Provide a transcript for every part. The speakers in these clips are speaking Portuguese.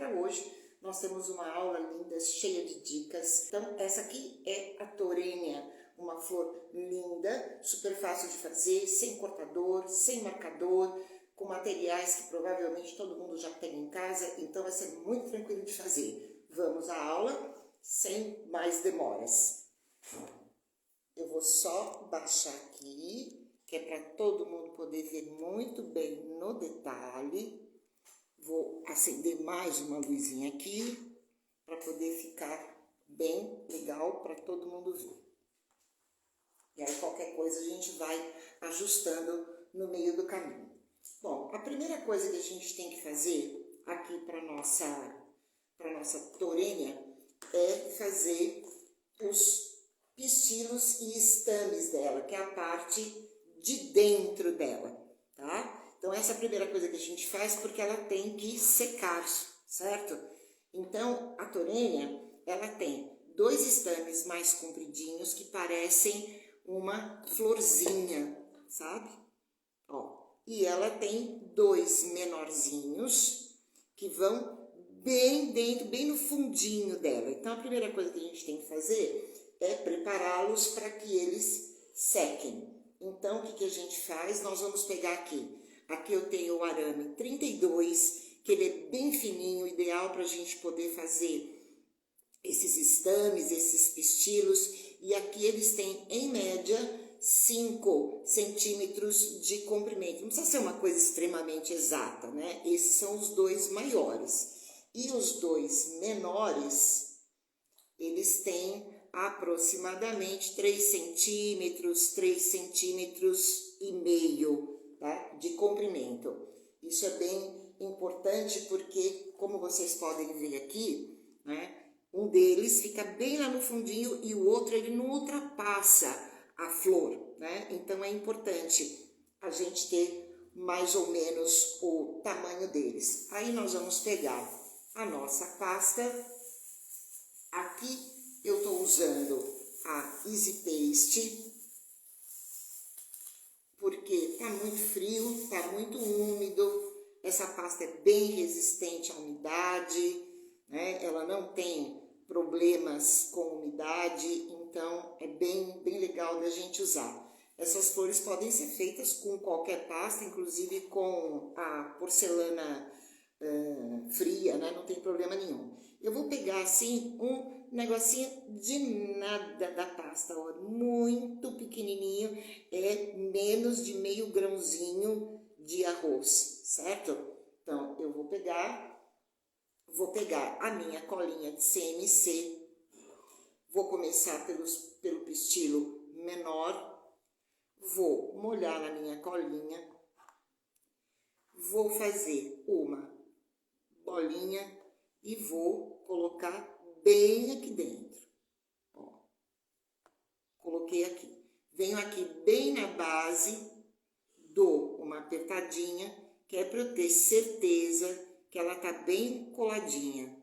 para hoje nós temos uma aula linda, cheia de dicas. Então, essa aqui é a torênia, uma flor linda, super fácil de fazer, sem cortador, sem marcador, com materiais que provavelmente todo mundo já tem em casa, então vai ser muito tranquilo de fazer. Vamos à aula, sem mais demoras. Eu vou só baixar aqui, que é para todo mundo poder ver muito bem no detalhe. Vou acender mais uma luzinha aqui, para poder ficar bem legal para todo mundo ver. E aí qualquer coisa a gente vai ajustando no meio do caminho. Bom, a primeira coisa que a gente tem que fazer aqui para nossa torênia é fazer os pistilos e estames dela, que é a parte de dentro dela, tá? Então, essa é a primeira coisa que a gente faz, porque ela tem que secar, certo? Então, a torênia, ela tem dois estames mais compridinhos que parecem uma florzinha, sabe? Ó, e ela tem dois menorzinhos que vão bem dentro, bem no fundinho dela. Então, a primeira coisa que a gente tem que fazer é prepará-los para que eles sequem. Então, o que a gente faz? Nós vamos pegar aqui. Aqui eu tenho o arame 32, que ele é bem fininho, ideal para a gente poder fazer esses estames, esses pistilos. E aqui eles têm, em média, 5 centímetros de comprimento. Não precisa ser uma coisa extremamente exata, né? Esses são os dois maiores. E os dois menores, eles têm aproximadamente 3 centímetros, 3,5 centímetros, tá? De comprimento. Isso é bem importante porque, como vocês podem ver aqui, né? Um deles fica bem lá no fundinho e o outro ele não ultrapassa a flor, né? Então é importante a gente ter mais ou menos o tamanho deles. Aí nós vamos pegar a nossa pasta. Aqui eu estou usando a Easy Paste, porque tá muito frio, tá muito úmido. Essa pasta é bem resistente à umidade, né? Ela não tem problemas com umidade, então é bem legal da gente usar. Essas flores podem ser feitas com qualquer pasta, inclusive com a porcelana fria, né? Não tem problema nenhum. Eu vou pegar assim um negocinho de nada da pasta, ó, muito pequenininho, é menos de meio grãozinho de arroz, certo? Então, eu vou pegar a minha colinha de CMC, vou começar pelo pistilo menor, vou molhar na minha colinha, vou fazer uma bolinha e vou colocar bem aqui dentro. Ó, coloquei aqui. Venho aqui bem na base, dou uma apertadinha, que é para eu ter certeza que ela tá bem coladinha,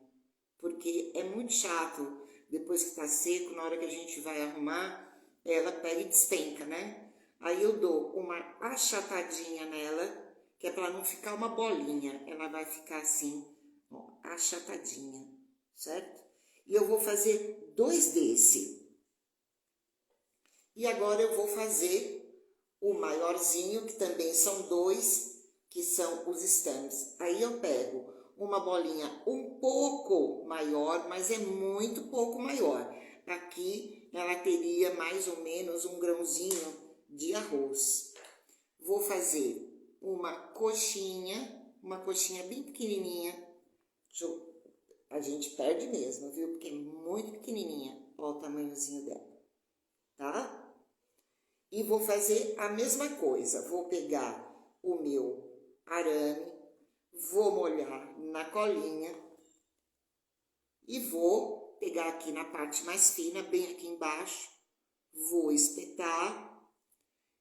porque é muito chato, depois que tá seco, na hora que a gente vai arrumar, ela pega e despenca, né? Aí eu dou uma achatadinha nela, que é para ela não ficar uma bolinha, ela vai ficar assim, ó, achatadinha, certo? E eu vou fazer 2 desse. E agora eu vou fazer o maiorzinho, que também são 2, que são os estames. Aí eu pego uma bolinha um pouco maior, mas é muito pouco maior. Aqui ela teria mais ou menos um grãozinho de arroz. Vou fazer uma coxinha bem pequenininha. A gente perde mesmo, viu? Porque é muito pequenininha. Olha o tamanhozinho dela, tá? E vou fazer a mesma coisa. Vou pegar o meu arame, vou molhar na colinha e vou pegar aqui na parte mais fina, bem aqui embaixo, vou espetar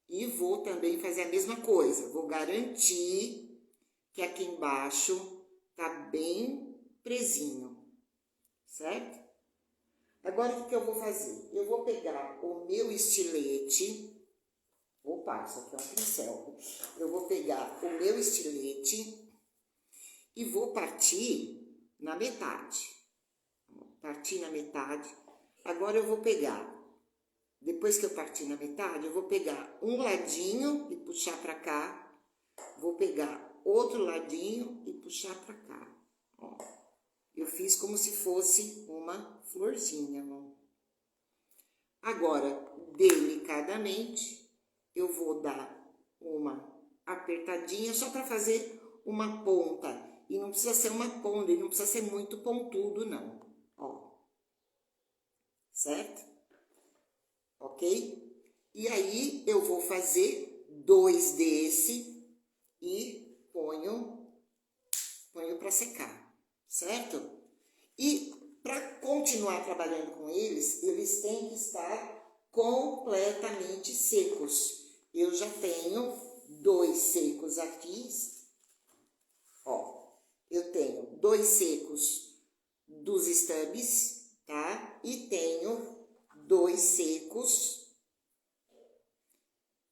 e vou também fazer a mesma coisa. Vou garantir que aqui embaixo tá bem presinho, certo? Agora, o que eu vou fazer? Eu vou pegar o meu estilete. Opa, isso aqui é um pincel. Eu vou pegar o meu estilete e vou partir na metade. Parti na metade. Agora eu vou pegar, depois que eu partir na metade, eu vou pegar um ladinho e puxar pra cá. Vou pegar outro ladinho e puxar pra cá. Ó, eu fiz como se fosse uma florzinha, ó. Agora, delicadamente, eu vou dar uma apertadinha só para fazer uma ponta. E não precisa ser uma ponta, e não precisa ser muito pontudo, não. Ó. Certo? Ok? E aí, eu vou fazer 2 desse e ponho para secar. Certo? E para continuar trabalhando com eles, eles têm que estar completamente secos. Eu já tenho 2 secos aqui, ó. Eu tenho 2 secos dos stubs, tá? E tenho 2 secos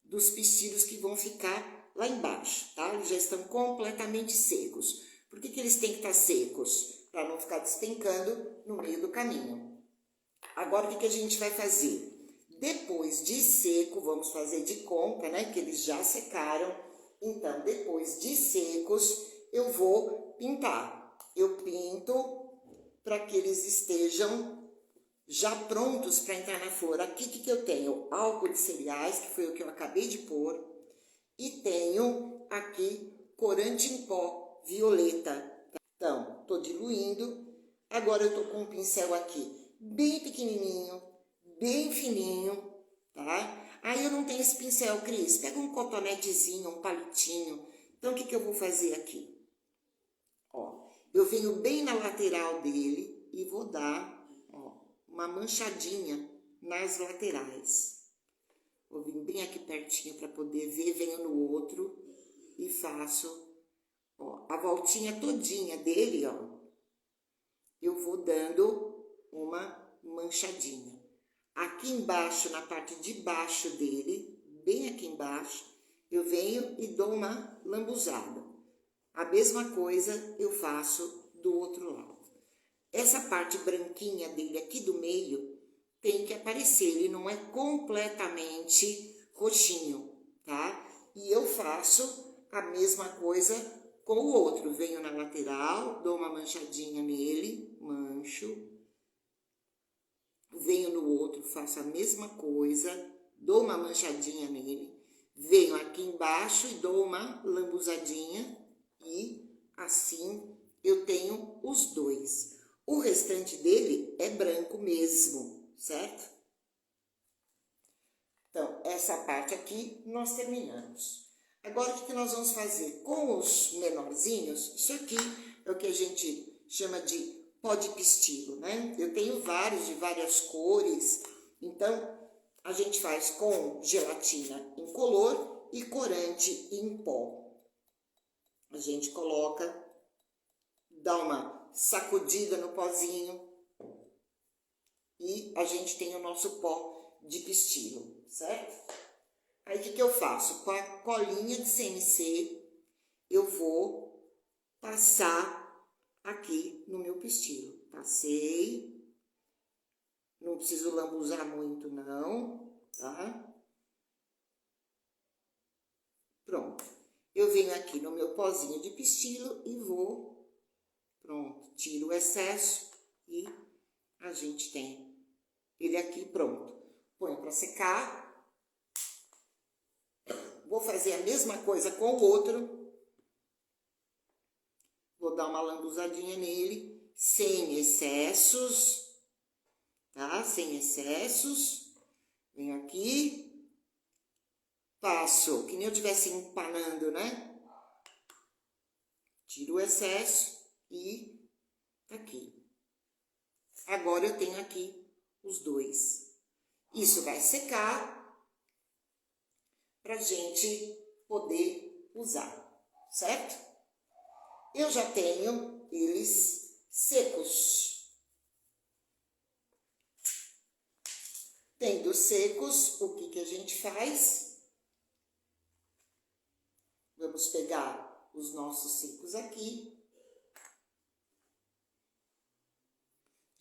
dos pistilhos que vão ficar lá embaixo, tá? Eles já estão completamente secos. Por que eles têm que estar secos? Para não ficar despencando no meio do caminho. Agora, o que a gente vai fazer? Depois de seco, vamos fazer de conta, né? Que eles já secaram. Então, depois de secos, eu vou pintar. Eu pinto para que eles estejam já prontos para entrar na flor. Aqui, o que eu tenho? Álcool de cereais, que foi o que eu acabei de pôr. E tenho aqui corante em pó violeta. Então, tô diluindo. Agora eu tô com um pincel aqui bem pequenininho, bem fininho, tá? Aí eu não tenho esse pincel, Cris. Pega um cotonetezinho, um palitinho. Então, o que eu vou fazer aqui? Ó, eu venho bem na lateral dele e vou dar, ó, uma manchadinha nas laterais. Vou vir bem aqui pertinho para poder ver, venho no outro e faço, ó, a voltinha todinha dele, ó. Eu vou dando uma manchadinha. Aqui embaixo, na parte de baixo dele, bem aqui embaixo, eu venho e dou uma lambuzada. A mesma coisa eu faço do outro lado. Essa parte branquinha dele aqui do meio tem que aparecer, ele não é completamente roxinho, tá? E eu faço a mesma coisa com o outro. Venho na lateral, dou uma manchadinha nele, mancho. Venho no outro, faço a mesma coisa, dou uma manchadinha nele. Venho aqui embaixo e dou uma lambuzadinha e assim eu tenho os dois. O restante dele é branco mesmo, certo? Então, essa parte aqui nós terminamos. Agora, o que nós vamos fazer? Com os menorzinhos, isso aqui é o que a gente chama de pó de pistilo, né? Eu tenho vários, de várias cores. Então, a gente faz com gelatina incolor e corante em pó. A gente coloca, dá uma sacudida no pozinho e a gente tem o nosso pó de pistilo, certo? Aí, o que eu faço? Com a colinha de CNC, eu vou passar aqui no meu pistilo. Passei. Não preciso lambuzar muito, não, tá? Pronto. Eu venho aqui no meu pozinho de pistilo e vou... Pronto. Tiro o excesso e a gente tem ele aqui pronto. Ponho para secar. Vou fazer a mesma coisa com o outro. Vou dar uma lambuzadinha nele, sem excessos, tá? Sem excessos. Venho aqui, passo, que nem eu estivesse empanando, né? Tiro o excesso e aqui. Agora eu tenho aqui os dois. Isso vai secar pra gente poder usar, certo? Eu já tenho eles secos. Tendo secos, o que a gente faz? Vamos pegar os nossos secos aqui.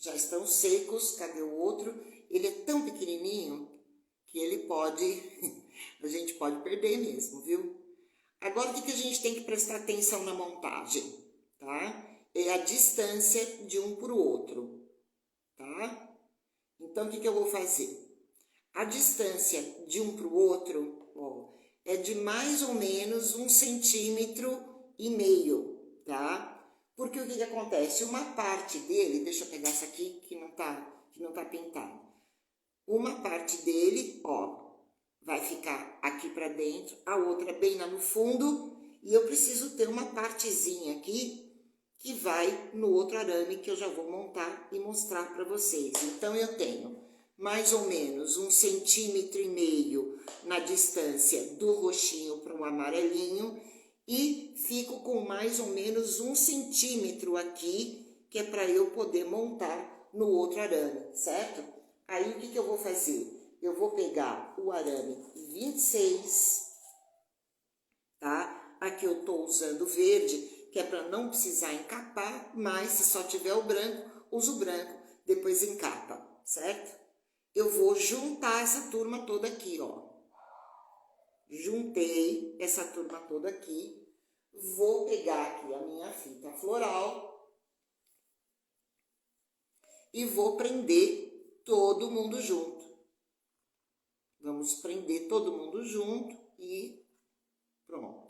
já estão secos. Cadê o outro? Ele é tão pequenininho que ele pode, a gente pode perder mesmo, viu? Agora, o que a gente tem que prestar atenção na montagem, tá? É a distância de um para o outro, tá? Então, o que eu vou fazer? A distância de um para o outro, ó, é de mais ou menos 1,5 centímetros, tá? Porque o que acontece? Uma parte dele, deixa eu pegar essa aqui que não tá pintada. Uma parte dele, ó, vai ficar aqui para dentro, a outra bem lá no fundo, e eu preciso ter uma partezinha aqui que vai no outro arame que eu já vou montar e mostrar para vocês. Então, eu tenho mais ou menos 1,5 centímetros na distância do roxinho para o amarelinho e fico com mais ou menos 1 centímetro aqui, que é para eu poder montar no outro arame, certo? Aí, o que eu vou fazer? Eu vou pegar o arame 26, tá? Aqui eu tô usando verde, que é para não precisar encapar, mas se só tiver o branco, uso o branco, depois encapa, certo? Eu vou juntar essa turma toda aqui, ó. Juntei essa turma toda aqui, vou pegar aqui a minha fita floral e vou prender todo mundo junto. Vamos prender todo mundo junto e pronto.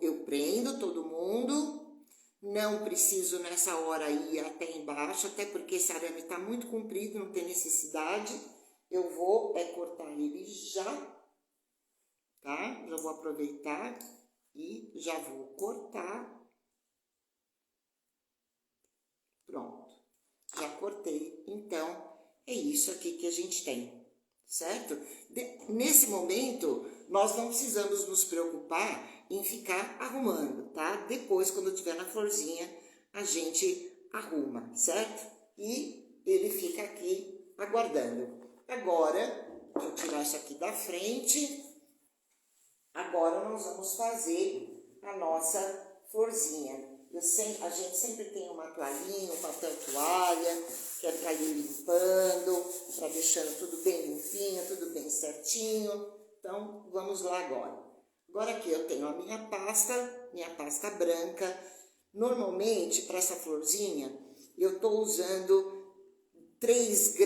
Eu prendo todo mundo, não preciso nessa hora ir até embaixo, até porque esse arame está muito comprido, não tem necessidade. Eu vou cortar ele já, tá? Já vou aproveitar e já vou cortar. Pronto, já cortei. Então, é isso aqui que a gente tem, certo? Nesse momento, nós não precisamos nos preocupar em ficar arrumando, tá? Depois, quando tiver na florzinha, a gente arruma, certo? E ele fica aqui aguardando. Agora, deixa eu tirar isso aqui da frente. Agora, nós vamos fazer a nossa florzinha. A gente sempre tem uma toalhinha, um papel toalha, que é para ir limpando, para deixando tudo bem limpinho, tudo bem certinho. Então, vamos lá agora. Agora aqui eu tenho a minha pasta branca. Normalmente, para essa florzinha, eu estou usando 3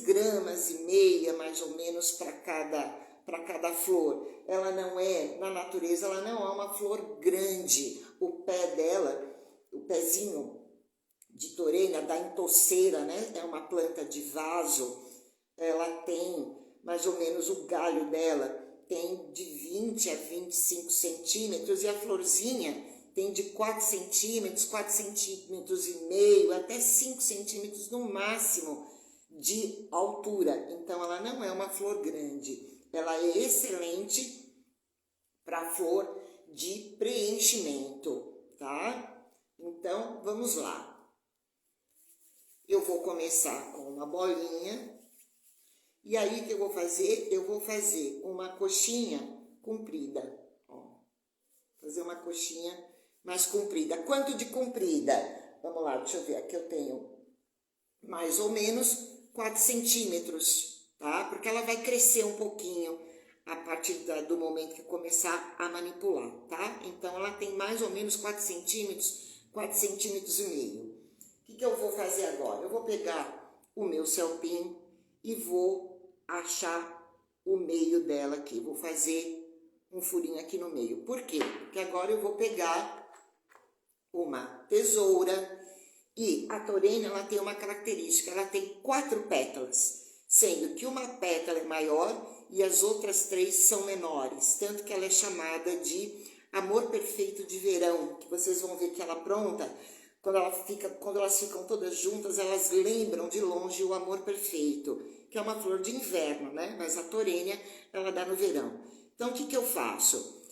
gramas e meia, mais ou menos, para cada flor. Ela não é, na natureza, ela não é uma flor grande. O pé dela, o pezinho de toreina, da entoceira, né? É uma planta de vaso. Ela tem, mais ou menos, o galho dela tem de 20 a 25 centímetros e a florzinha tem de 4 centímetros, 4 centímetros e meio, até 5 centímetros no máximo de altura. Então, ela não é uma flor grande. Ela é excelente para flor de preenchimento, tá? Então, vamos lá. Eu vou começar com uma bolinha. E aí, o que eu vou fazer? Eu vou fazer uma coxinha comprida. Ó, fazer uma coxinha mais comprida. Quanto de comprida? Vamos lá, deixa eu ver. Aqui eu tenho mais ou menos 4 centímetros, tá? Porque ela vai crescer um pouquinho a partir do momento que começar a manipular, tá? Então, ela tem mais ou menos 4 centímetros, 4 centímetros e meio. O que eu vou fazer agora? Eu vou pegar o meu celpim e vou achar o meio dela aqui. Vou fazer um furinho aqui no meio. Por quê? Porque agora eu vou pegar uma tesoura e a torena, ela tem uma característica, ela tem 4 pétalas, sendo que uma pétala é maior e as outras 3 são menores, tanto que ela é chamada de amor perfeito de verão, que vocês vão ver que ela pronta, quando elas ficam todas juntas, elas lembram de longe o amor perfeito, que é uma flor de inverno, né? Mas a torênia, ela dá no verão. Então, o que eu faço?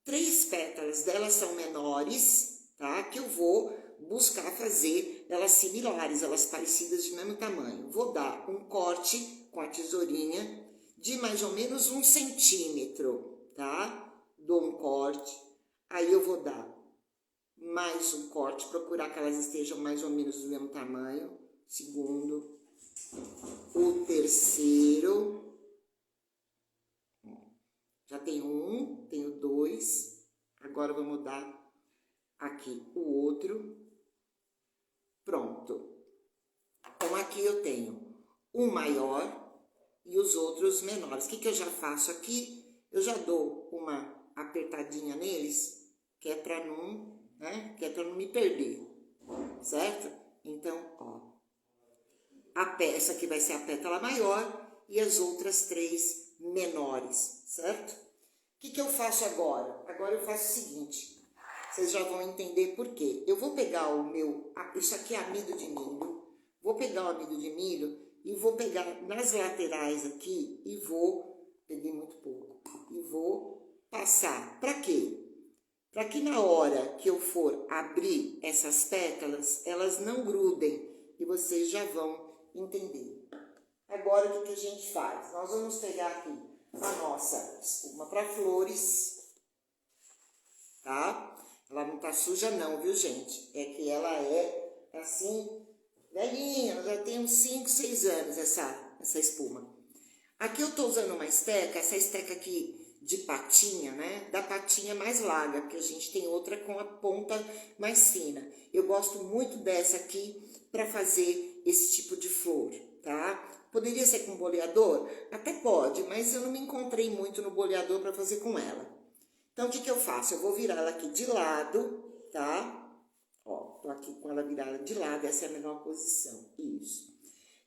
3 pétalas delas são menores, tá? Que eu vou buscar fazer elas similares, elas parecidas de mesmo tamanho. Vou dar um corte com a tesourinha de mais ou menos 1 centímetro, tá? Dou um corte, aí eu vou dar mais um corte, procurar que elas estejam mais ou menos do mesmo tamanho. Segundo, o terceiro, já tenho um, tenho dois, agora vou mudar aqui o outro, pronto. Então aqui eu tenho um maior e os outros menores. O que que eu já faço aqui? Eu já dou uma apertadinha neles, que é para não, né, que é para não me perder, certo? Então, ó, essa aqui vai ser a pétala maior e as outras três menores, certo? O que que eu faço agora? Agora eu faço o seguinte, vocês já vão entender por quê. Eu vou pegar o meu, isso aqui é amido de milho, vou pegar o amido de milho e vou pegar nas laterais aqui e peguei muito pouco, e vou passar. Para quê? Para que na hora que eu for abrir essas pétalas, elas não grudem e vocês já vão entender. Agora o que a gente faz? Nós vamos pegar aqui a nossa espuma para flores, tá? Ela não tá suja não, viu, gente? É que ela é assim, velhinha, já tem uns 5, 6 anos essa espuma. Aqui eu tô usando uma esteca, essa esteca aqui de patinha, né? Da patinha mais larga, porque a gente tem outra com a ponta mais fina. Eu gosto muito dessa aqui para fazer esse tipo de flor, tá? Poderia ser com boleador? Até pode, mas eu não me encontrei muito no boleador para fazer com ela. Então, o que que eu faço? Eu vou virar ela aqui de lado, tá? Ó, tô aqui com ela virada de lado, essa é a menor posição. Isso.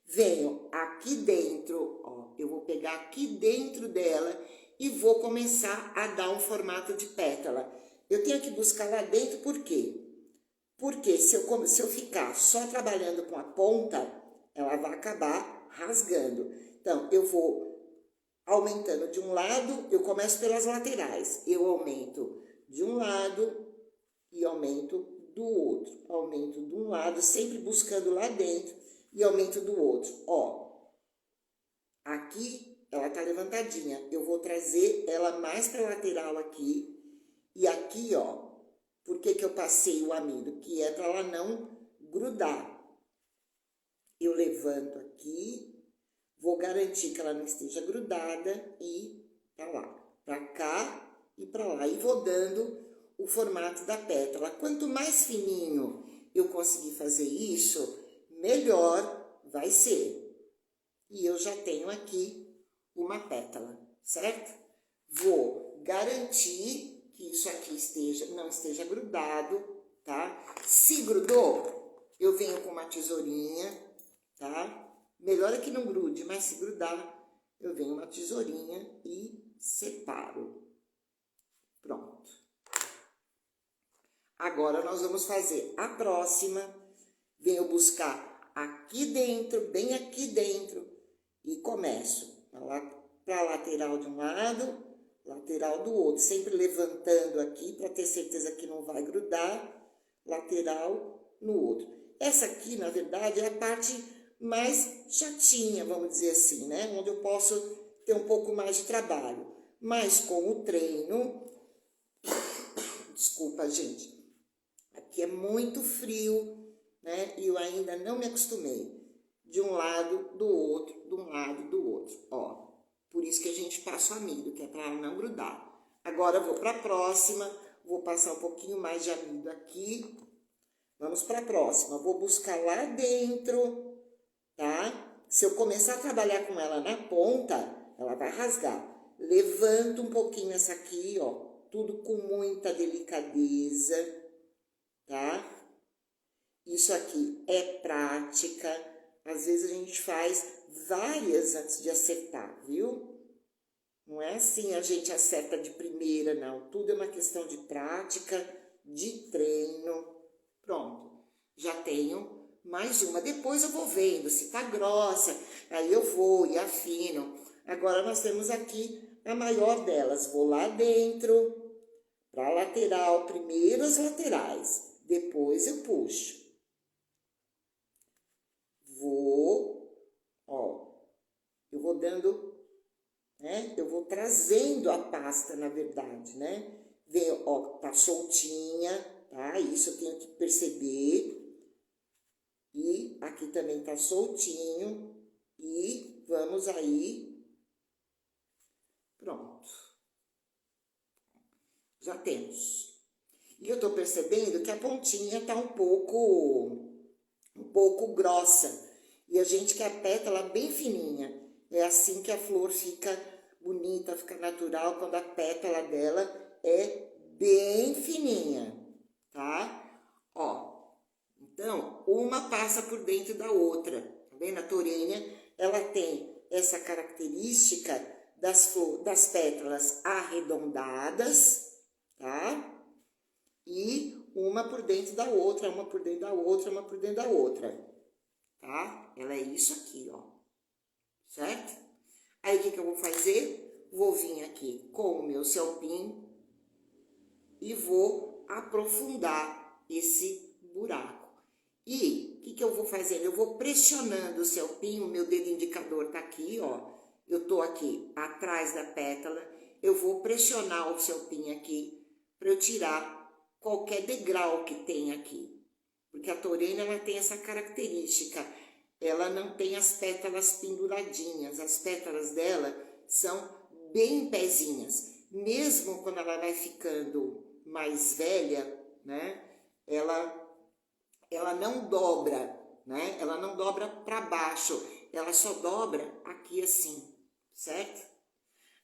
Venho aqui dentro, ó, eu vou pegar aqui dentro dela e vou começar a dar um formato de pétala. Eu tenho que buscar lá dentro, por quê? Porque se eu ficar só trabalhando com a ponta, ela vai acabar rasgando. Então, eu vou aumentando de um lado, eu começo pelas laterais. Eu aumento de um lado e aumento do outro. Aumento de um lado, sempre buscando lá dentro e aumento do outro. Ó, aqui ela tá levantadinha. Eu vou trazer ela mais para lateral aqui. E aqui, ó, por que que eu passei o amido? Que é para ela não grudar. Eu levanto aqui, vou garantir que ela não esteja grudada e pra lá, pra cá e pra lá. E vou dando o formato da pétala. Quanto mais fininho eu conseguir fazer isso, melhor vai ser. E eu já tenho aqui uma pétala, certo? Vou garantir que isso aqui não esteja grudado, tá? Se grudou, eu venho com uma tesourinha, tá? Melhor é que não grude, mas se grudar, eu venho uma tesourinha e separo. Pronto. Agora nós vamos fazer a próxima. Venho buscar aqui dentro, bem aqui dentro, e começo para a lateral de um lado, lateral do outro, sempre levantando aqui para ter certeza que não vai grudar, lateral no outro. Essa aqui, na verdade, é a parte mais chatinha, vamos dizer assim, né? Onde eu posso ter um pouco mais de trabalho. Mas com o treino, desculpa, gente, aqui é muito frio, né? E eu ainda não me acostumei. De um lado, do outro, de um lado, do outro. Ó, por isso que a gente passa o amido, que é para não grudar. Agora eu vou para a próxima, vou passar um pouquinho mais de amido aqui. Vamos para a próxima. Vou buscar lá dentro, tá? Se eu começar a trabalhar com ela na ponta, ela vai rasgar. Levanto um pouquinho essa aqui, ó. Tudo com muita delicadeza, tá? Isso aqui é prática. Às vezes a gente faz várias antes de acertar, viu? Não é assim a gente acerta de primeira, não. Tudo é uma questão de prática, de treino. Pronto. Já tenho mais uma. Depois eu vou vendo se tá grossa. Aí eu vou e afino. Agora nós temos aqui a maior delas. Vou lá dentro, para a lateral. Primeiro as laterais. Depois eu puxo. Eu vou dando, né? Eu vou trazendo a pasta, na verdade, né? Vem, ó, tá soltinha, tá? Isso eu tenho que perceber. E aqui também tá soltinho. E vamos aí. Pronto. Já temos. E eu tô percebendo que a pontinha tá um pouco grossa. E a gente quer a pétala bem fininha. É assim que a flor fica bonita, fica natural, quando a pétala dela é bem fininha, tá? Ó, então, uma passa por dentro da outra, tá vendo? A torênia, ela tem essa característica das pétalas arredondadas, tá? E uma por dentro da outra, uma por dentro da outra, uma por dentro da outra, tá? Ela é isso aqui, ó, certo? Aí, o que eu vou fazer? Vou vir aqui com o meu celpim e vou aprofundar esse buraco. E o que eu vou fazer? Eu vou pressionando o celpim, o meu dedo indicador tá aqui, ó. Eu tô aqui atrás da pétala, eu vou pressionar o celpim aqui para eu tirar qualquer degrau que tem aqui. Porque a torênia, ela tem essa característica, ela não tem as pétalas penduradinhas, as pétalas dela são bem pezinhas. Mesmo quando ela vai ficando mais velha, né, ela não dobra, né, ela não dobra para baixo, ela só dobra aqui assim, certo?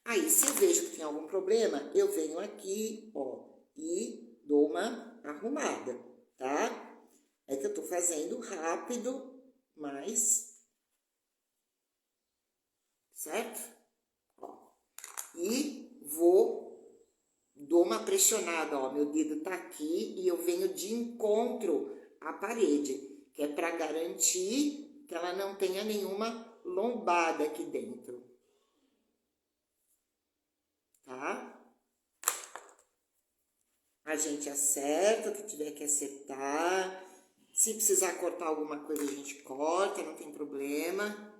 Aí, se eu vejo que tem algum problema, eu venho aqui, ó, e dou uma arrumada, tá? É que eu tô fazendo rápido, mas, certo? Ó, e dou uma pressionada, ó, meu dedo tá aqui e eu venho de encontro à parede, que é para garantir que ela não tenha nenhuma lombada aqui dentro, tá? A gente acerta o que tiver que acertar. Se precisar cortar alguma coisa, a gente corta, não tem problema,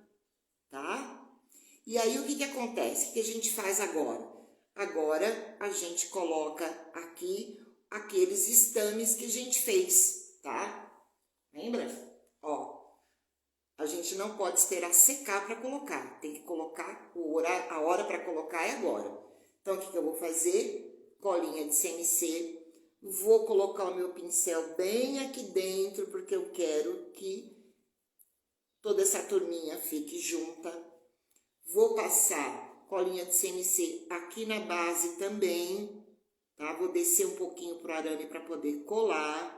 tá? E aí, o que acontece? O que a gente faz agora? Agora, a gente coloca aqui aqueles estames que a gente fez, tá? Lembra? Ó, a gente não pode esperar secar para colocar. Tem que colocar, a hora para colocar é agora. Então, o que eu vou fazer? Colinha de CMC. Vou colocar o meu pincel bem aqui dentro, porque eu quero que toda essa turminha fique junta. Vou passar colinha de CMC aqui na base também, tá? Vou descer um pouquinho pro arame para poder colar.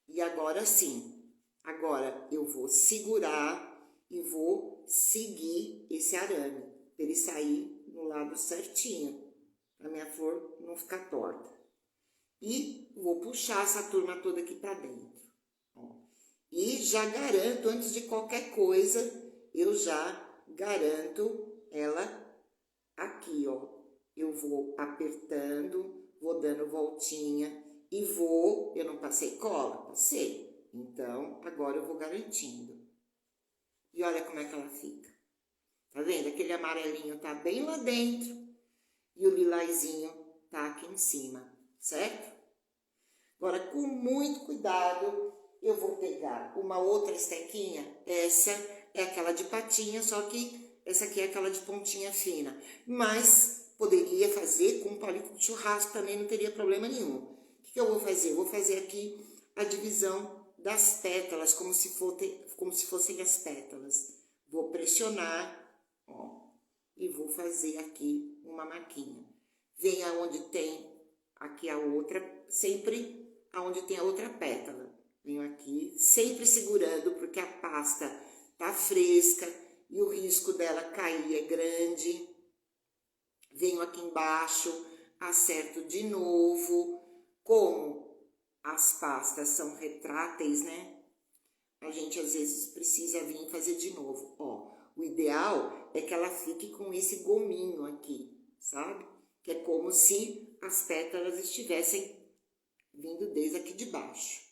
E agora sim, agora eu vou segurar e vou seguir esse arame, para ele sair no lado certinho, para minha flor não ficar torta. E vou puxar essa turma toda aqui para dentro. Ó. E já garanto, antes de qualquer coisa, eu já garanto ela aqui, ó. Eu vou apertando, vou dando voltinha e eu não passei cola? Passei. Então, agora eu vou garantindo. E olha como é que ela fica. Tá vendo? Aquele amarelinho tá bem lá dentro e o lilazinho tá aqui em cima, certo? Agora, com muito cuidado, eu vou pegar uma outra estequinha. Essa é aquela de patinha, só que essa aqui é aquela de pontinha fina. Mas poderia fazer com um palito de churrasco também, não teria problema nenhum. O que eu vou fazer? Eu vou fazer aqui a divisão das pétalas, como se fossem as pétalas. Vou pressionar, ó, e vou fazer aqui uma marquinha. Vem aonde tem aqui a outra, sempre aonde tem a outra pétala. Venho aqui, sempre segurando, porque a pasta tá fresca e o risco dela cair é grande. Venho aqui embaixo, acerto de novo. Como as pastas são retráteis, né? A gente às vezes precisa vir fazer de novo. Ó, o ideal é que ela fique com esse gominho aqui, sabe? Que é como se as pétalas estivessem vindo desde aqui de baixo.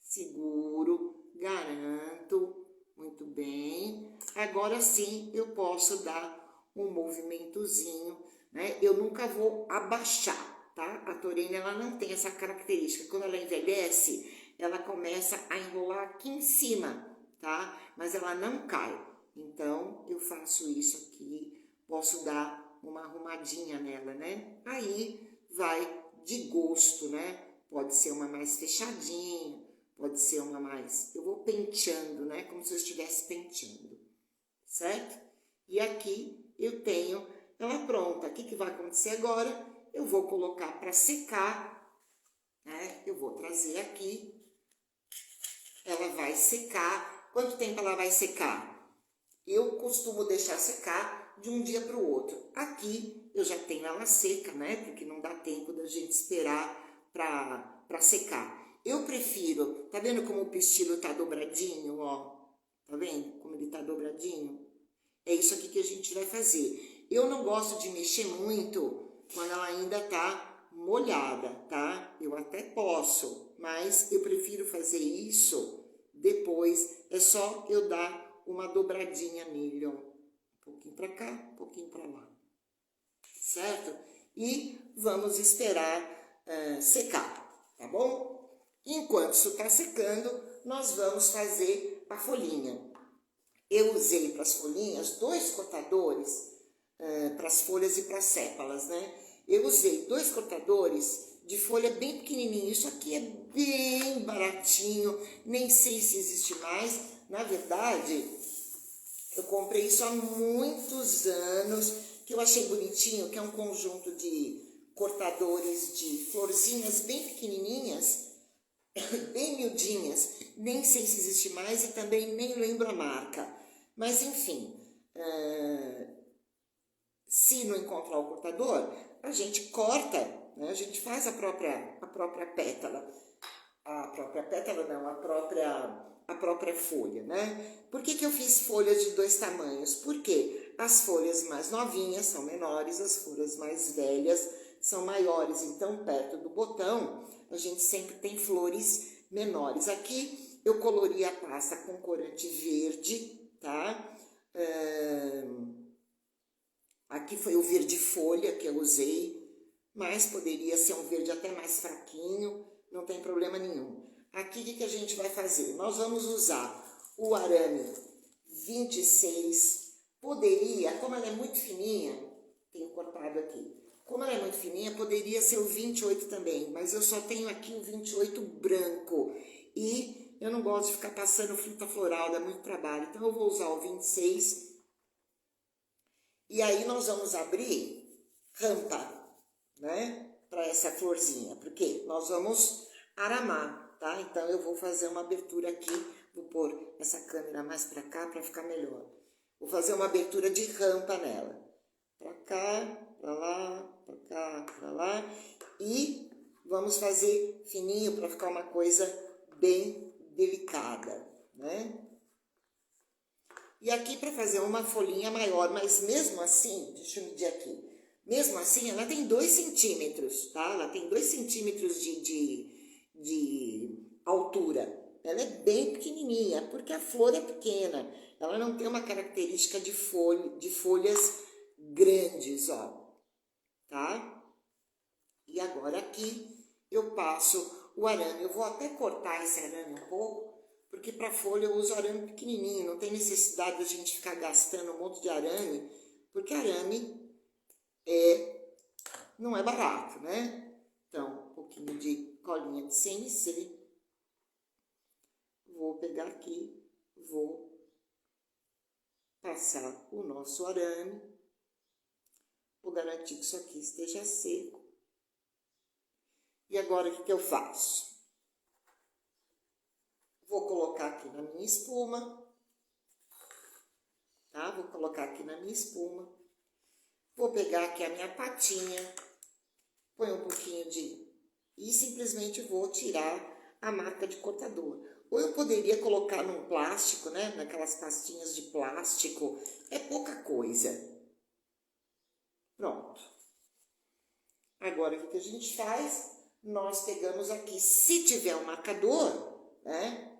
Seguro, garanto, muito bem. Agora sim eu posso dar um movimentozinho, né? Eu nunca vou abaixar, tá? A Torene, ela não tem essa característica. Quando ela envelhece, ela começa a enrolar aqui em cima, tá? Mas ela não cai. Então, eu faço isso aqui, posso dar uma arrumadinha nela, né? Aí vai de gosto, né? Pode ser uma mais fechadinha, pode ser uma mais... Eu vou penteando, né? Como se eu estivesse penteando, certo? E aqui eu tenho ela pronta. O que vai acontecer agora? Eu vou colocar para secar, né? Eu vou trazer aqui. Ela vai secar. Quanto tempo ela vai secar? Eu costumo deixar secar de um dia para o outro. Aqui eu já tenho ela seca, né? Porque não dá tempo da gente esperar para secar. Eu prefiro, tá vendo como o pistilo tá dobradinho, ó? Tá vendo como ele tá dobradinho? É isso aqui que a gente vai fazer. Eu não gosto de mexer muito quando ela ainda tá molhada, tá? Eu até posso, mas eu prefiro fazer isso depois. É só eu dar uma dobradinha nele, ó. Um pouquinho para cá, um pouquinho para lá. Certo? E vamos esperar secar, tá bom? Enquanto isso está secando, nós vamos fazer a folhinha. Eu usei para as folhinhas 2 cortadores, para as folhas e para as sépalas, né? Eu usei 2 cortadores de folha bem pequenininho. Isso aqui é bem baratinho, nem sei se existe mais. Na verdade, eu comprei isso há muitos anos, que eu achei bonitinho, que é um conjunto de cortadores de florzinhas bem pequenininhas, bem miudinhas. Nem sei se existe mais e também nem lembro a marca. Mas, enfim, se não encontrar o cortador, a gente corta, né? A gente faz a própria pétala. A própria pétala não, a própria folha, né? Por que eu fiz folhas de 2 tamanhos? Porque as folhas mais novinhas são menores, as folhas mais velhas são maiores. Então, perto do botão, a gente sempre tem flores menores. Aqui eu colori a pasta com corante verde, tá? Aqui foi o verde folha que eu usei, mas poderia ser um verde até mais fraquinho, não tem problema nenhum. Aqui o que a gente vai fazer? Nós vamos usar o arame 26, poderia, como ela é muito fininha, tenho cortado aqui, como ela é muito fininha, poderia ser o 28 também, mas eu só tenho aqui o 28 branco, e eu não gosto de ficar passando fita floral, dá muito trabalho, então eu vou usar o 26, e aí nós vamos abrir rampa, né, para essa florzinha, porque nós vamos aramar, tá? Então eu vou fazer uma abertura aqui, vou pôr essa câmera mais para cá para ficar melhor. Vou fazer uma abertura de rampa nela. Para cá, para lá, para cá, para lá. E vamos fazer fininho para ficar uma coisa bem delicada, né? E aqui para fazer uma folhinha maior, mas mesmo assim, deixa eu medir aqui. Mesmo assim, ela tem 2 centímetros, tá? Ela tem 2 centímetros de altura. Ela é bem pequenininha, porque a flor é pequena. Ela não tem uma característica de folhas grandes, ó. Tá? E agora aqui eu passo o arame. Eu vou até cortar esse arame um pouco, porque para folha eu uso arame pequenininho. Não tem necessidade de a gente ficar gastando um monte de arame, porque arame não é barato, né? Então, um pouquinho de colinha de CNC. Vou pegar aqui, vou passar o nosso arame. Vou garantir que isso aqui esteja seco. E agora o que eu faço? Vou colocar aqui na minha espuma. Tá? Vou colocar aqui na minha espuma. Vou pegar aqui a minha patinha, põe um pouquinho de... E simplesmente vou tirar a marca de cortador. Ou eu poderia colocar num plástico, né? Naquelas pastinhas de plástico. É pouca coisa. Pronto. Agora, o que a gente faz? Nós pegamos aqui, se tiver um marcador, né?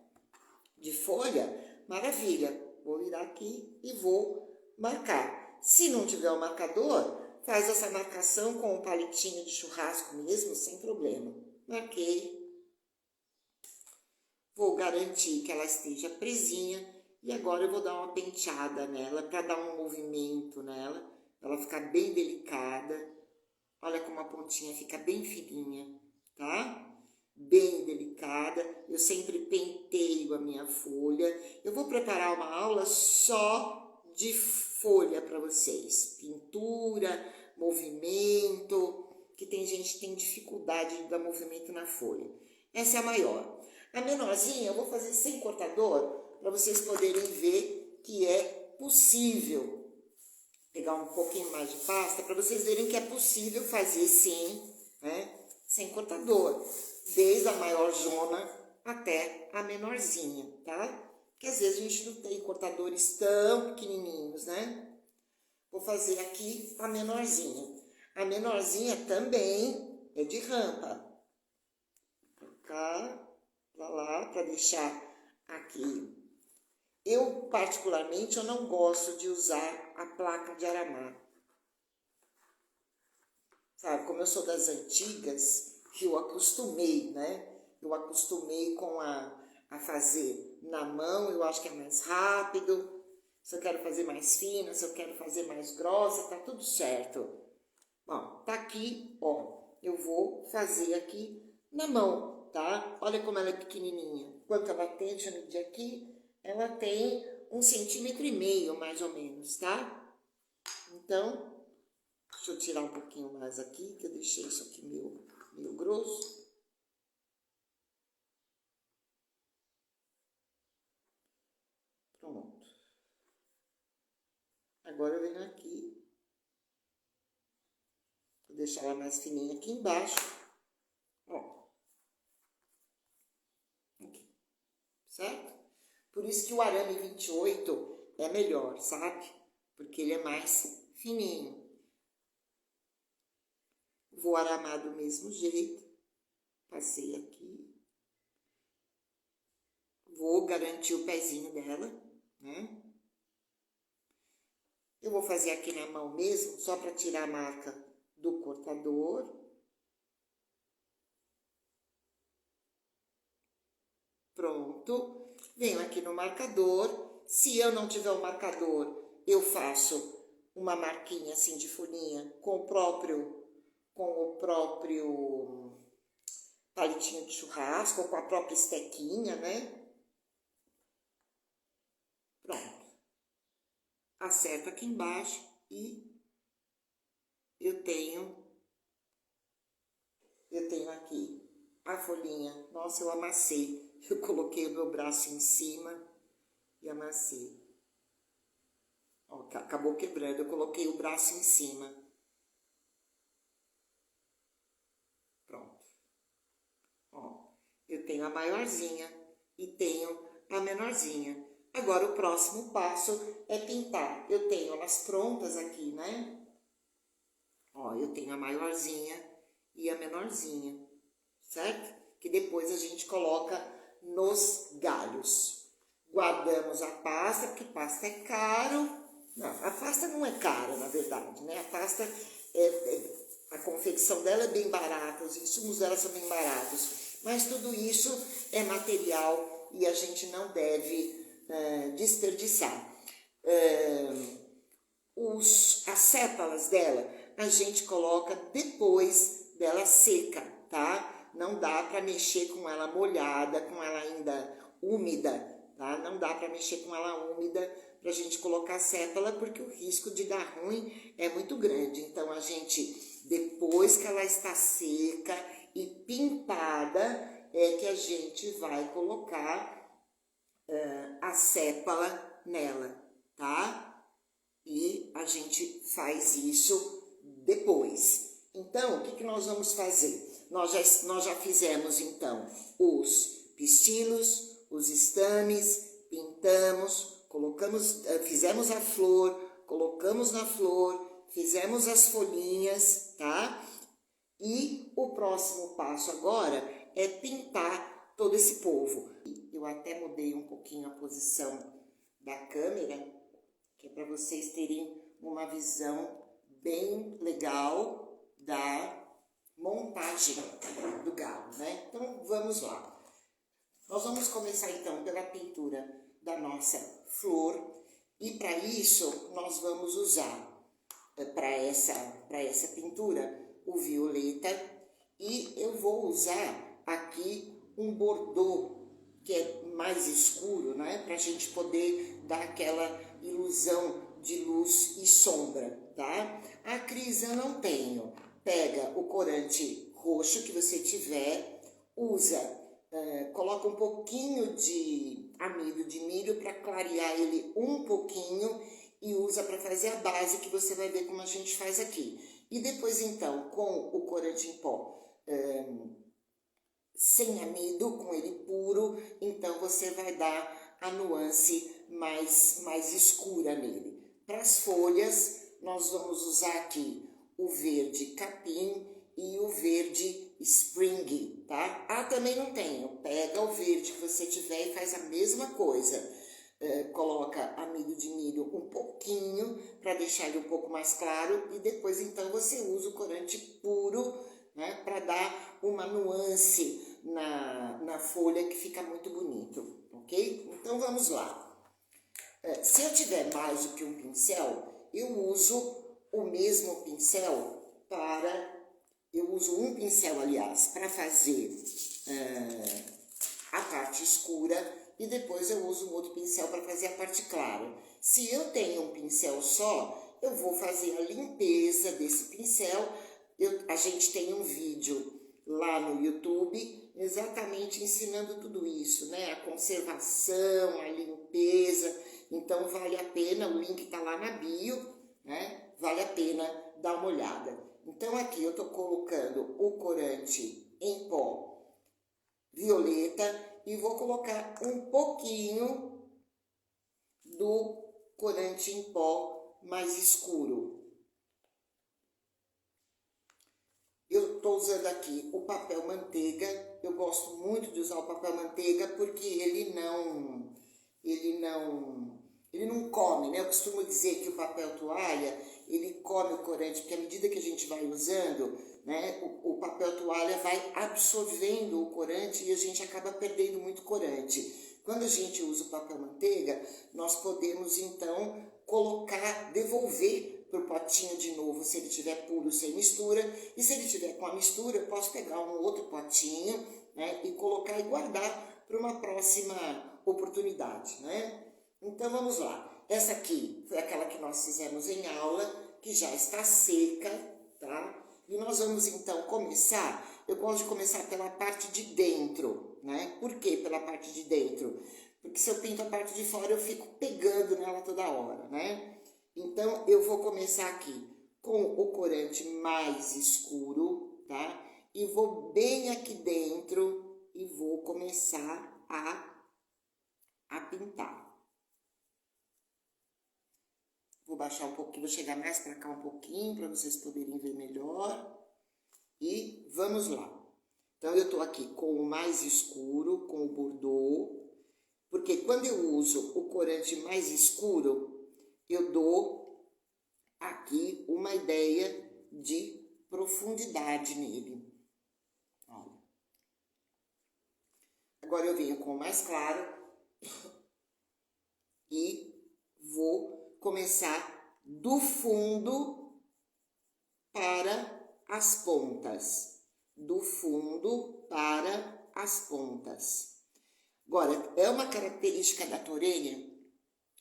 De folha, maravilha. Vou virar aqui e vou marcar. Se não tiver o marcador, faz essa marcação com o palitinho de churrasco mesmo, sem problema. Marquei. Vou garantir que ela esteja presinha e agora eu vou dar uma penteada nela para dar um movimento nela, para ela ficar bem delicada. Olha como a pontinha fica bem fininha, tá? Bem delicada. Eu sempre penteio a minha folha. Eu vou preparar uma aula só de folha para vocês. Pintura, movimento, que tem gente que tem dificuldade de dar movimento na folha. Essa é a maior. A menorzinha eu vou fazer sem cortador, para vocês poderem ver que é possível. Pegar um pouquinho mais de pasta, para vocês verem que é possível fazer sim, né? Sem cortador. Desde a maior zona até a menorzinha, tá? Porque às vezes a gente não tem cortadores tão pequenininhos, né? Vou fazer aqui a menorzinha. A menorzinha também é de rampa. Pra cá, pra lá, para deixar aqui. Eu, particularmente, eu não gosto de usar a placa de aramar. Sabe, como eu sou das antigas, eu acostumei, né? Eu acostumei com a fazer na mão, eu acho que é mais rápido. Se eu quero fazer mais fina, se eu quero fazer mais grossa, tá tudo certo. Bom, tá aqui, ó, eu vou fazer aqui na mão, tá? Olha como ela é pequenininha. Quanto ela tem, deixa eu medir aqui. Ela tem 1,5 centímetros, mais ou menos, tá? Então, deixa eu tirar um pouquinho mais aqui, que eu deixei isso aqui meio grosso. Pronto. Agora eu venho aqui. Vou deixar ela mais fininha aqui embaixo. Ó. Aqui. Certo? Por isso que o arame 28 é melhor, sabe? Porque ele é mais fininho. Vou aramar do mesmo jeito. Passei aqui. Vou garantir o pezinho dela, né? Eu vou fazer aqui na mão mesmo, só para tirar a marca do cortador. Pronto. Venho aqui no marcador. Se eu não tiver o marcador, eu faço uma marquinha assim de folhinha com o próprio palitinho de churrasco, ou com a própria estequinha, né? Pronto. Acerto aqui embaixo e eu tenho aqui a folhinha. Nossa, eu amassei. Eu coloquei o meu braço em cima e amassei. Ó, acabou quebrando. Eu coloquei o braço em cima. Pronto. Ó, eu tenho a maiorzinha e tenho a menorzinha. Agora, o próximo passo é pintar. Eu tenho elas prontas aqui, né? Ó, eu tenho a maiorzinha e a menorzinha, certo? Que depois a gente coloca nos galhos. Guardamos a pasta, porque pasta é caro. Não, a pasta não é cara, na verdade, né? A pasta, a confecção dela é bem barata, os insumos dela são bem baratos. Mas tudo isso é material e a gente não deve desperdiçar. As sépalas dela, a gente coloca depois dela seca, tá? Não dá para mexer com ela molhada, com ela ainda úmida, tá? Não dá para mexer com ela úmida pra gente colocar sépala, porque o risco de dar ruim é muito grande. Então, a gente, depois que ela está seca e pintada, é que a gente vai colocar a sépala nela, tá? E a gente faz isso depois. Então, o que nós vamos fazer? Nós já fizemos, então, os pistilos, os estames, pintamos, fizemos a flor, colocamos na flor, fizemos as folhinhas, tá? E o próximo passo agora é pintar todo esse polvo. Eu até mudei um pouquinho a posição da câmera, que é para vocês terem uma visão bem legal da montagem do galo, né? Então, vamos lá. Nós vamos começar, então, pela pintura da nossa flor. E, para isso, nós vamos usar, para essa pintura, o violeta. E eu vou usar aqui um bordô, que é mais escuro, né? Para a gente poder dar aquela ilusão de luz e sombra, tá? A cris eu não tenho. Pega o corante roxo que você tiver, usa, coloca um pouquinho de amido de milho para clarear ele um pouquinho e usa para fazer a base, que você vai ver como a gente faz aqui. E depois, então, com o corante em pó, sem amido, com ele puro, então você vai dar a nuance mais escura nele. Para as folhas, nós vamos usar aqui o verde capim e o verde spring, tá? Ah, também não tenho. Pega o verde que você tiver e faz a mesma coisa. Coloca amido de milho um pouquinho para deixar ele um pouco mais claro e depois então você usa o corante puro, né, para dar uma nuance na folha que fica muito bonito, ok? Então vamos lá. Se eu tiver mais do que um pincel, eu uso o mesmo pincel eu uso um pincel, aliás, para fazer a parte escura e depois eu uso um outro pincel para fazer a parte clara. Se eu tenho um pincel só, eu vou fazer a limpeza desse pincel. A gente tem um vídeo lá no YouTube exatamente ensinando tudo isso, né? A conservação, a limpeza. Então vale a pena, o link está lá na bio, né? Vale a pena dar uma olhada. Então aqui eu estou colocando o corante em pó violeta e vou colocar um pouquinho do corante em pó mais escuro. Eu estou usando aqui o papel manteiga. Eu gosto muito de usar o papel manteiga porque ele não come, né? Eu costumo dizer que o papel toalha, ele come o corante, porque à medida que a gente vai usando, né, o papel toalha vai absorvendo o corante e a gente acaba perdendo muito corante. Quando a gente usa o papel manteiga, nós podemos então devolver para o potinho de novo, se ele tiver puro, sem mistura, e se ele tiver com a mistura, eu posso pegar um outro potinho, né, e colocar e guardar para uma próxima oportunidade, né? Então vamos lá. Essa aqui foi aquela que nós fizemos em aula, que já está seca, tá? E nós vamos então começar. Eu gosto de começar pela parte de dentro, né? Por que pela parte de dentro? Porque se eu pinto a parte de fora, eu fico pegando nela toda hora, né? Então eu vou começar aqui com o corante mais escuro, tá? E vou bem aqui dentro e vou começar a pintar. Vou baixar um pouquinho, vou chegar mais para cá um pouquinho, para vocês poderem ver melhor. E vamos lá. Então, eu estou aqui com o mais escuro, com o bordô, porque quando eu uso o corante mais escuro, eu dou aqui uma ideia de profundidade nele. Olha. Agora eu venho com o mais claro e vou começar do fundo para as pontas. Do fundo para as pontas. Agora, é uma característica da Torênia,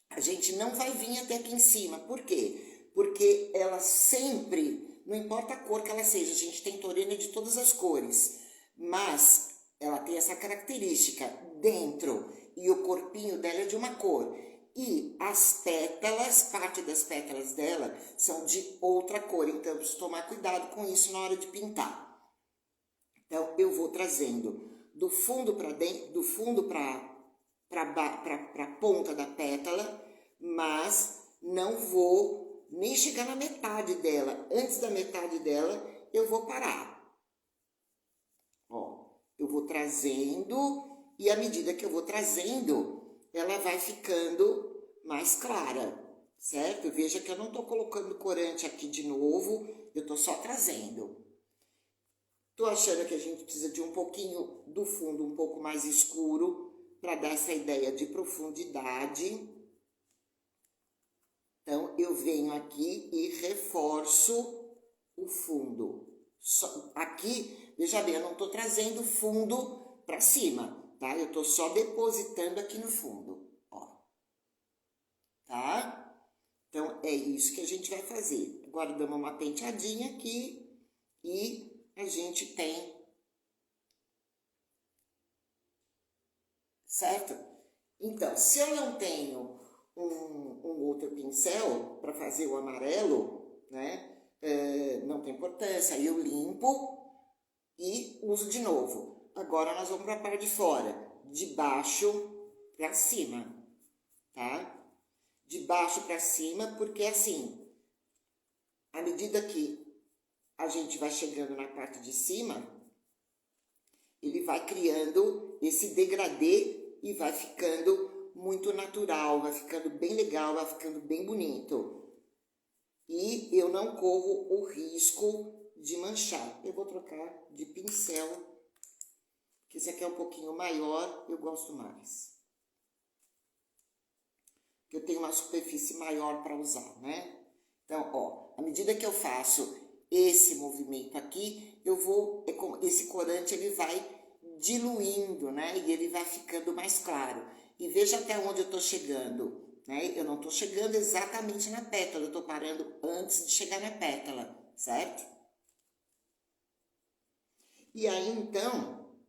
a gente não vai vir até aqui em cima. Por quê? Porque ela sempre, não importa a cor que ela seja, a gente tem Torênia de todas as cores, mas ela tem essa característica dentro e o corpinho dela é de uma cor. E as pétalas, parte das pétalas dela são de outra cor, então eu preciso tomar cuidado com isso na hora de pintar. Então eu vou trazendo do fundo para dentro, do fundo para a ponta da pétala, mas não vou nem chegar na metade dela. Antes da metade dela eu vou parar. Ó, eu vou trazendo e à medida que eu vou trazendo, ela vai ficando mais clara, certo? Veja que eu não estou colocando corante aqui de novo, eu estou só trazendo. Estou achando que a gente precisa de um pouquinho do fundo, um pouco mais escuro, para dar essa ideia de profundidade. Então, eu venho aqui e reforço o fundo. Aqui, veja bem, eu não estou trazendo fundo para cima, tá? Eu estou só depositando aqui no fundo, ó. Tá? Então, é isso que a gente vai fazer. Agora, damos uma penteadinha aqui e a gente tem, certo? Então, se eu não tenho um outro pincel para fazer o amarelo, né? Não tem importância, aí eu limpo e uso de novo. Agora nós vamos para a parte de fora, de baixo para cima, tá? De baixo para cima, porque assim, à medida que a gente vai chegando na parte de cima, ele vai criando esse degradê e vai ficando muito natural, vai ficando bem legal, vai ficando bem bonito. E eu não corro o risco de manchar. Eu vou trocar de pincel, que esse aqui é um pouquinho maior, eu gosto mais. Eu tenho uma superfície maior para usar, né? Então, ó, à medida que eu faço esse movimento aqui, esse corante ele vai diluindo, né? E ele vai ficando mais claro. E veja até onde eu tô chegando, né? Eu não tô chegando exatamente na pétala, eu tô parando antes de chegar na pétala, certo? E aí, então,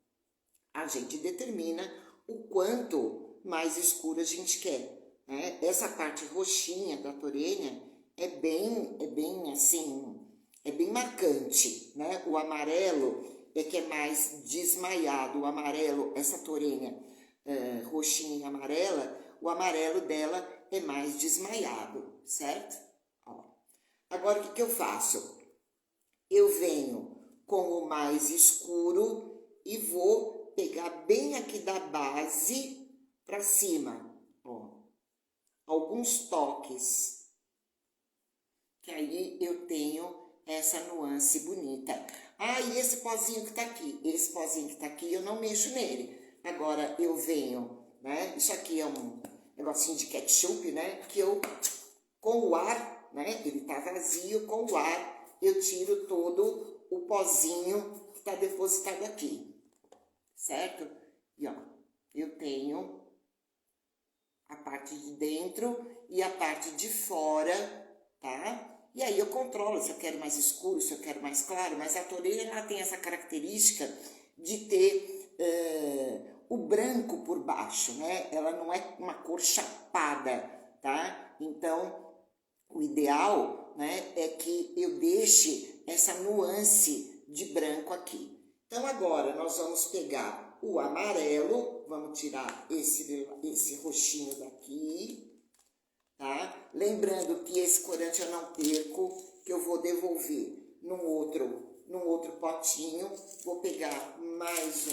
a gente determina o quanto mais escuro a gente quer, né? Essa parte roxinha da toreinha é bem assim, é bem marcante, né? O amarelo é que é mais desmaiado, o amarelo, essa toreinha roxinha e amarela, o amarelo dela é mais desmaiado, certo? Ó. Agora, o que eu faço? Eu venho com o mais escuro e vou pegar bem aqui da base para cima, ó. Alguns toques, que aí eu tenho essa nuance bonita. Ah, e esse pozinho que tá aqui? Esse pozinho que tá aqui, eu não mexo nele. Agora, eu venho, né? Isso aqui é um negocinho de ketchup, né? Que eu, com o ar, né? Ele tá vazio, com o ar, eu tiro todo o pozinho que tá depositado aqui, certo? E, ó, eu tenho a parte de dentro e a parte de fora, tá? E aí eu controlo se eu quero mais escuro, se eu quero mais claro, mas a toureira ela tem essa característica de ter o branco por baixo, né? Ela não é uma cor chapada, tá? Então, o ideal, né, é que eu deixe essa nuance de branco aqui. Então, agora nós vamos pegar o amarelo, vamos tirar esse roxinho daqui, tá? Lembrando que esse corante eu não perco, que eu vou devolver num outro potinho. Vou pegar mais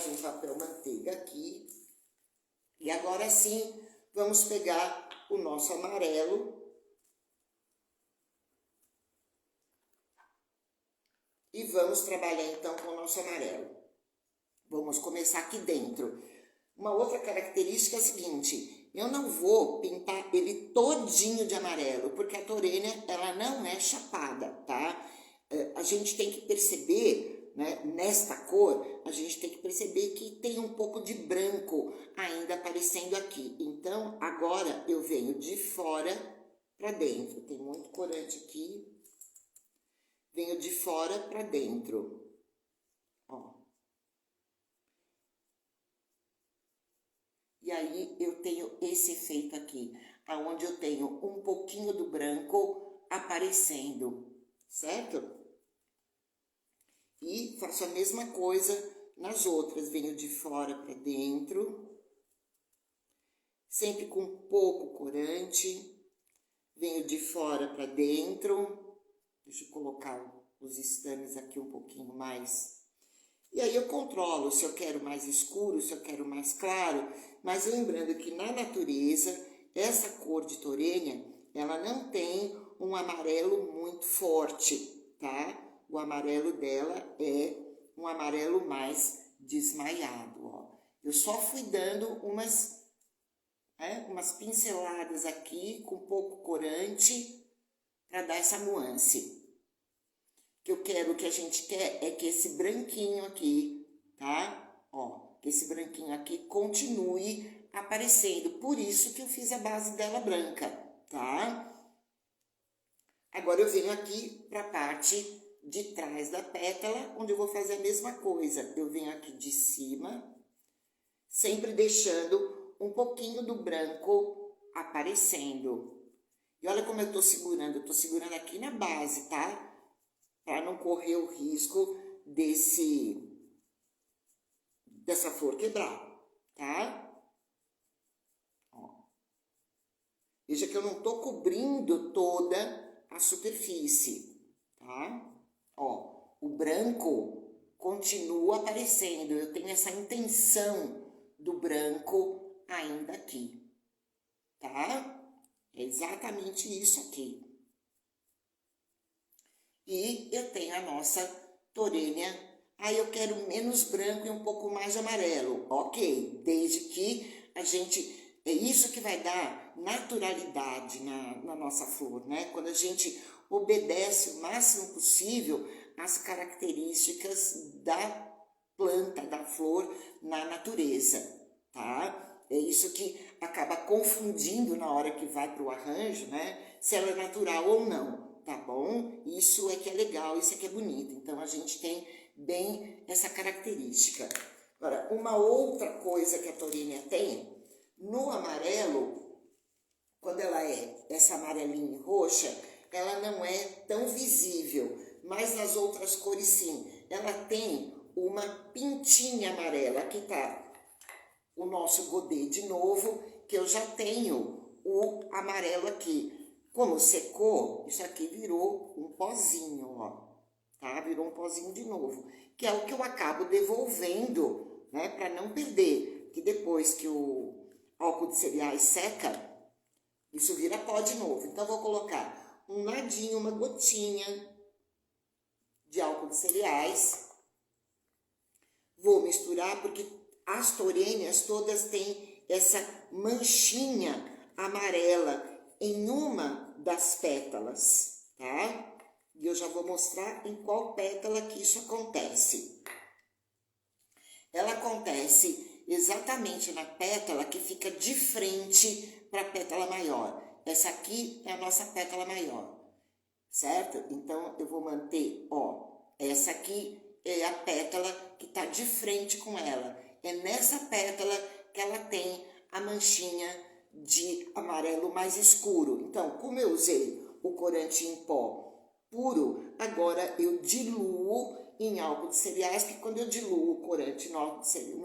um papel manteiga aqui. E agora sim, vamos pegar o nosso amarelo e vamos trabalhar então com o nosso amarelo. Vamos começar aqui dentro. Uma outra característica é a seguinte, eu não vou pintar ele todinho de amarelo, porque a toreinha, ela não é chapada, tá? A gente tem que perceber, né, nesta cor, a gente tem que perceber que tem um pouco de branco ainda aparecendo aqui. Então, agora eu venho de fora para dentro. Tem muito corante aqui. Venho de fora para dentro. Ó. E aí eu tenho esse efeito aqui, aonde eu tenho um pouquinho do branco aparecendo, certo? E faço a mesma coisa nas outras, venho de fora para dentro, sempre com pouco corante, venho de fora para dentro, deixa eu colocar os estames aqui um pouquinho mais. E aí eu controlo se eu quero mais escuro, se eu quero mais claro, mas lembrando que na natureza essa cor de torênia, ela não tem um amarelo muito forte, tá? O amarelo dela é um amarelo mais desmaiado, ó. Eu só fui dando umas pinceladas aqui com pouco corante para dar essa nuance. O que a gente quer é que esse branquinho aqui, tá? Ó, que esse branquinho aqui continue aparecendo. Por isso que eu fiz a base dela branca, tá? Agora eu venho aqui para a parte de trás da pétala, onde eu vou fazer a mesma coisa. Eu venho aqui de cima, sempre deixando um pouquinho do branco aparecendo. E olha como eu tô segurando aqui na base, tá? Para não correr o risco dessa flor quebrar, tá? Ó. Veja que eu não tô cobrindo toda a superfície, tá? Ó, o branco continua aparecendo, eu tenho essa intenção do branco ainda aqui, tá? É exatamente isso aqui. E eu tenho a nossa torênia. Aí eu quero menos branco e um pouco mais de amarelo. Ok, desde que a gente... É isso que vai dar naturalidade na nossa flor, né? Quando a gente obedece o máximo possível às características da planta, da flor na natureza, tá? É isso que acaba confundindo na hora que vai para o arranjo, né? Se ela é natural ou não. Tá bom? Isso é que é legal, isso é que é bonito. Então, a gente tem bem essa característica. Agora, uma outra coisa que a torênia tem, no amarelo, quando ela é essa amarelinha e roxa, ela não é tão visível, mas nas outras cores sim. Ela tem uma pintinha amarela. Aqui tá o nosso godê de novo, que eu já tenho o amarelo aqui. Como secou, isso aqui virou um pozinho, ó, tá? Virou um pozinho de novo, que é o que eu acabo devolvendo, né? Para não perder, que depois que o álcool de cereais seca, isso vira pó de novo. Então, eu vou colocar um ladinho, uma gotinha de álcool de cereais. Vou misturar, porque as torênias todas têm essa manchinha amarela em uma das pétalas, tá? E eu já vou mostrar em qual pétala que isso acontece. Ela acontece exatamente na pétala que fica de frente para a pétala maior. Essa aqui é a nossa pétala maior, certo? Então, eu vou manter, ó, essa aqui é a pétala que está de frente com ela. É nessa pétala que ela tem a manchinha de amarelo mais escuro. Então, como eu usei o corante em pó puro, agora eu diluo em álcool de cereais, que quando eu diluo o corante no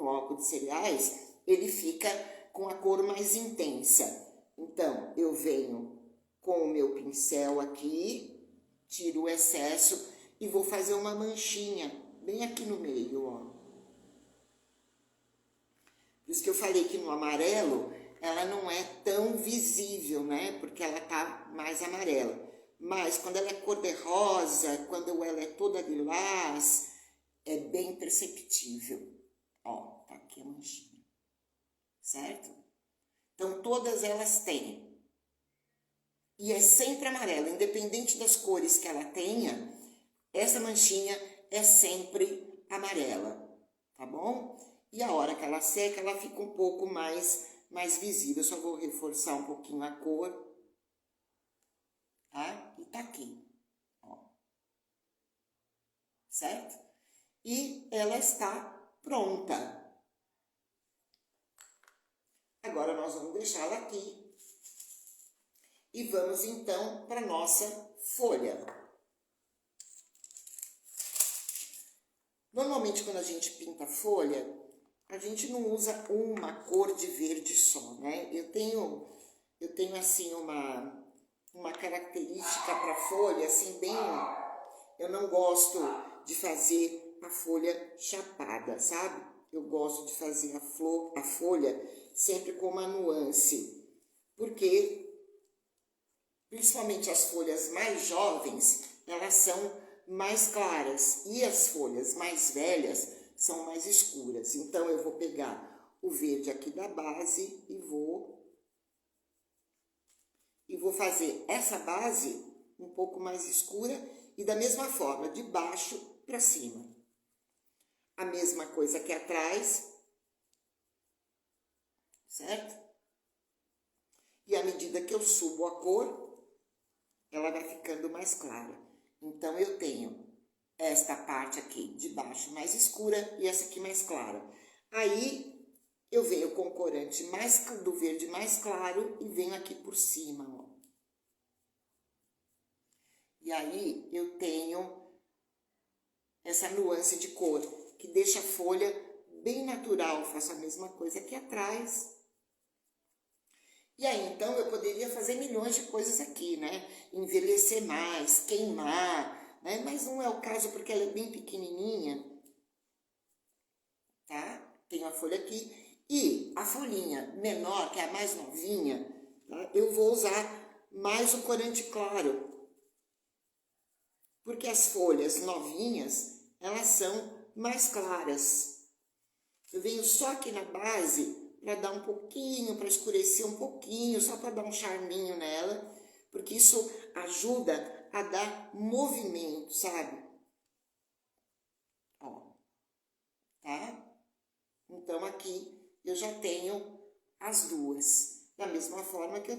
álcool de cereais, ele fica com a cor mais intensa. Então, eu venho com o meu pincel aqui, tiro o excesso e vou fazer uma manchinha bem aqui no meio, ó. Por isso que eu falei que no amarelo ela não é tão visível, né? Porque ela tá mais amarela. Mas quando ela é cor-de-rosa, quando ela é toda lilás, é bem perceptível. Ó, tá aqui a manchinha, certo? Então, todas elas têm. E é sempre amarela, independente das cores que ela tenha, essa manchinha é sempre amarela, tá bom? E a hora que ela seca, ela fica um pouco mais visível. Eu só vou reforçar um pouquinho a cor, tá? E tá aqui, ó. Certo? E ela está pronta. Agora nós vamos deixá-la aqui. E vamos então para nossa folha. Normalmente quando a gente pinta folha, a gente não usa uma cor de verde só, né? Eu tenho assim uma característica para folha, assim, bem... Eu não gosto de fazer a folha chapada, sabe? Eu gosto de fazer a folha sempre com uma nuance. porque principalmente as folhas mais jovens, elas são mais claras e as folhas mais velhas são mais escuras. Então, eu vou pegar o verde aqui da base e vou fazer essa base um pouco mais escura e da mesma forma, de baixo para cima. A mesma coisa aqui atrás, certo? E à medida que eu subo a cor, ela vai ficando mais clara. Então, eu tenho esta parte aqui de baixo mais escura e essa aqui mais clara. Aí, eu venho com o corante do verde mais claro e venho aqui por cima, ó. E aí, eu tenho essa nuance de cor, que deixa a folha bem natural. Faço a mesma coisa aqui atrás. E aí, então, eu poderia fazer milhões de coisas aqui, né? Envelhecer mais, queimar, né? Mas não é o caso porque ela é bem pequenininha, tá? Tenho a folha aqui. E a folhinha menor, que é a mais novinha, tá? Eu vou usar mais o corante claro. Porque as folhas novinhas, elas são mais claras. Eu venho só aqui na base para dar um pouquinho, para escurecer um pouquinho, só para dar um charminho nela, porque isso ajuda a dar movimento, sabe? Ó, tá? Então, aqui eu já tenho as duas. Da mesma forma que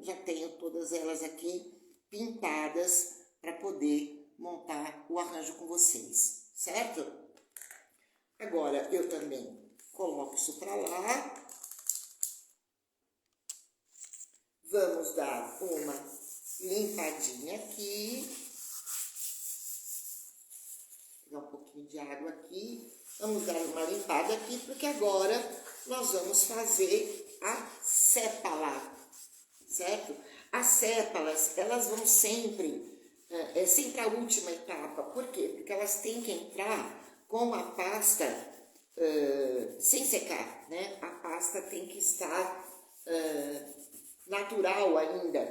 já tenho todas elas aqui pintadas para poder montar o arranjo com vocês, certo? Agora, eu também coloco isso para lá. Vamos dar uma limpadinha aqui. Vou pegar um pouquinho de água aqui. Vamos dar uma limpada aqui, porque agora nós vamos fazer a sépala, certo? As sépalas, elas vão sempre, é sempre a última etapa. Por quê? Porque elas têm que entrar com a pasta sem secar, né? A pasta tem que estar natural ainda,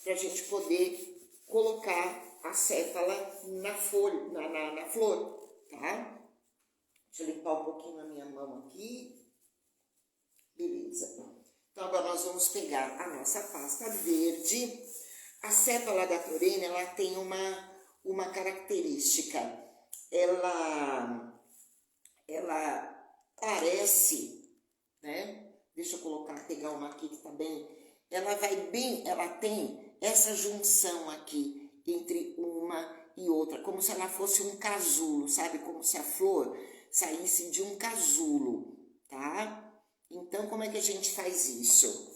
para a gente poder colocar a sépala na folha, na flor, tá? Deixa eu limpar um pouquinho a minha mão aqui. Beleza. Então, agora nós vamos pegar a nossa pasta verde. A sépala da Torene, ela tem uma característica. Ela parece, né? Deixa eu pegar uma aqui que tá bem. Ela tem essa junção aqui entre uma e outra, como se ela fosse um casulo, sabe? Como se a flor saísse de um casulo, tá? Então, como é que a gente faz isso?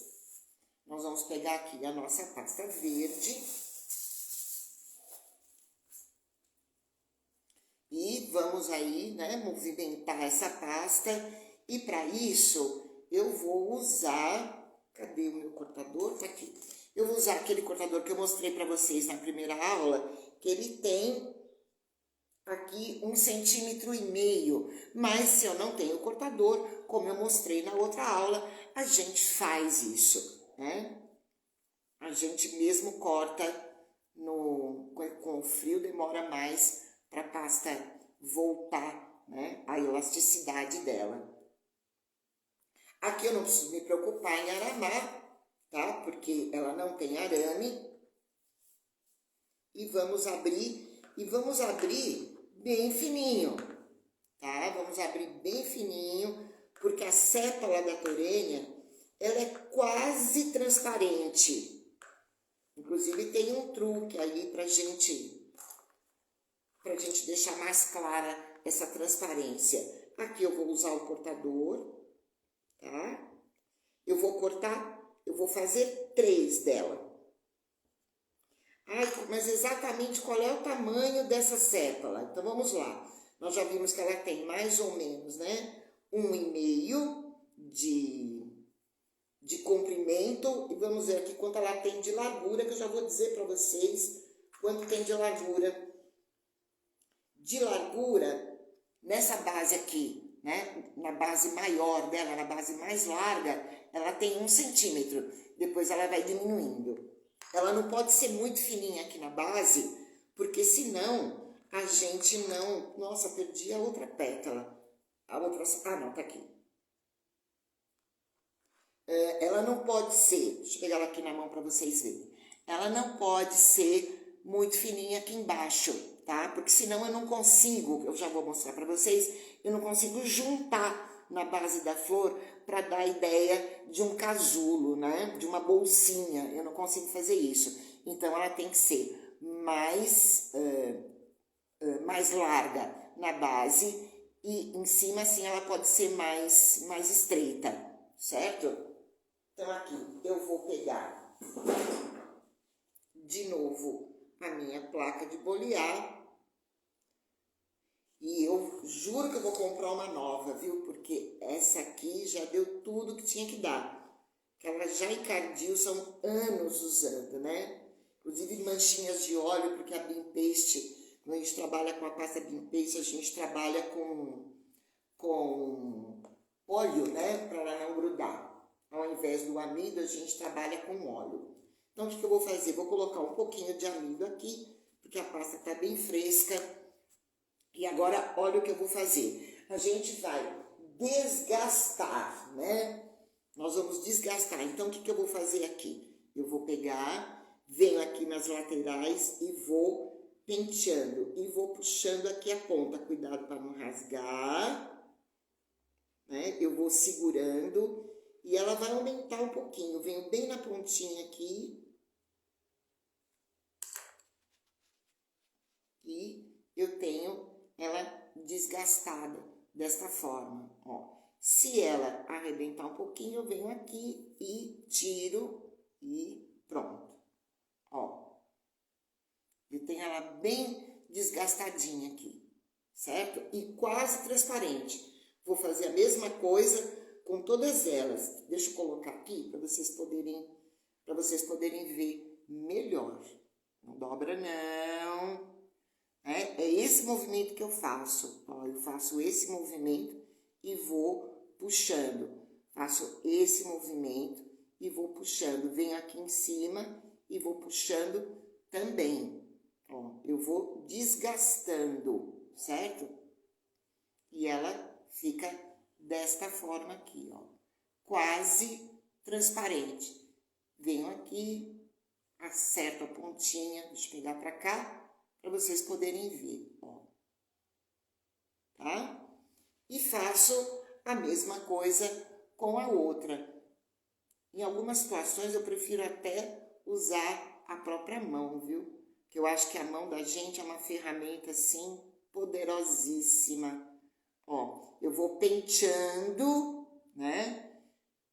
Nós vamos pegar aqui a nossa pasta verde e vamos aí, né, movimentar essa pasta. E para isso, eu vou usar... Cadê o meu cortador? Tá aqui. Eu vou usar aquele cortador que eu mostrei para vocês na primeira aula, que ele tem aqui 1,5 centímetros. Mas se eu não tenho cortador, como eu mostrei na outra aula, a gente faz isso, né? A gente mesmo corta com o frio, demora mais para a pasta voltar, né, a elasticidade dela. Aqui eu não preciso me preocupar em aramar, tá? Porque ela não tem arame. E vamos abrir bem fininho, tá? Vamos abrir bem fininho, porque a sépala da Torênia, ela é quase transparente. Inclusive tem um truque aí pra gente deixar mais clara essa transparência. Aqui eu vou usar o cortador, tá? Eu vou fazer 3 dela. Ai, mas exatamente qual é o tamanho dessa sépala? Então, vamos lá. Nós já vimos que ela tem mais ou menos, né? 1,5 de comprimento. E vamos ver aqui quanto ela tem de largura, que eu já vou dizer para vocês quanto tem de largura. De largura, nessa base aqui, né, na base maior dela, na base mais larga, ela tem 1 centímetro, depois ela vai diminuindo. Ela não pode ser muito fininha aqui na base, porque senão a gente não... Nossa, perdi a outra pétala. A outra... Ah, não, tá aqui. Ela não pode ser... Deixa eu pegar ela aqui na mão para vocês verem. Ela não pode ser muito fininha aqui embaixo, tá? Porque senão eu não consigo, eu já vou mostrar para vocês, eu não consigo juntar na base da flor para dar a ideia de um casulo, né? De uma bolsinha, eu não consigo fazer isso. Então ela tem que ser mais larga na base e em cima assim ela pode ser mais estreita, certo? Então aqui eu vou pegar de novo a minha placa de bolear e eu juro que eu vou comprar uma nova, viu? Porque essa aqui já deu tudo que tinha que dar. Aquela já encardiu, são anos usando, né? Inclusive manchinhas de óleo, porque a Beam Paste, quando a gente trabalha com a pasta Beam Paste, a gente trabalha com óleo, né? Para ela não grudar. Ao invés do amido, a gente trabalha com óleo. Então, o que eu vou fazer? Vou colocar um pouquinho de amido aqui, porque a pasta está bem fresca. E agora, olha o que eu vou fazer. A gente vai desgastar, né? Nós vamos desgastar. Então, o que eu vou fazer aqui? Eu vou pegar, venho aqui nas laterais e vou penteando. E vou puxando aqui a ponta. Cuidado para não rasgar, né? Eu vou segurando e ela vai aumentar um pouquinho. Venho bem na pontinha aqui. E eu tenho ela desgastada desta forma, ó. Se ela arrebentar um pouquinho, eu venho aqui e tiro e pronto, ó. Eu tenho ela bem desgastadinha aqui, certo? E quase transparente. Vou fazer a mesma coisa com todas elas. Deixa eu colocar aqui para vocês poderem ver melhor. Não dobra não. É esse movimento que eu faço, ó, eu faço esse movimento e vou puxando, faço esse movimento e vou puxando, venho aqui em cima e vou puxando também, ó, eu vou desgastando, certo? E ela fica desta forma aqui, ó, quase transparente. Venho aqui, acerto a pontinha, deixa eu pegar pra cá, para vocês poderem ver, ó, tá? E faço a mesma coisa com a outra. Em algumas situações eu prefiro até usar a própria mão, viu? Que eu acho que a mão da gente é uma ferramenta, assim, poderosíssima. Ó, eu vou penteando, né?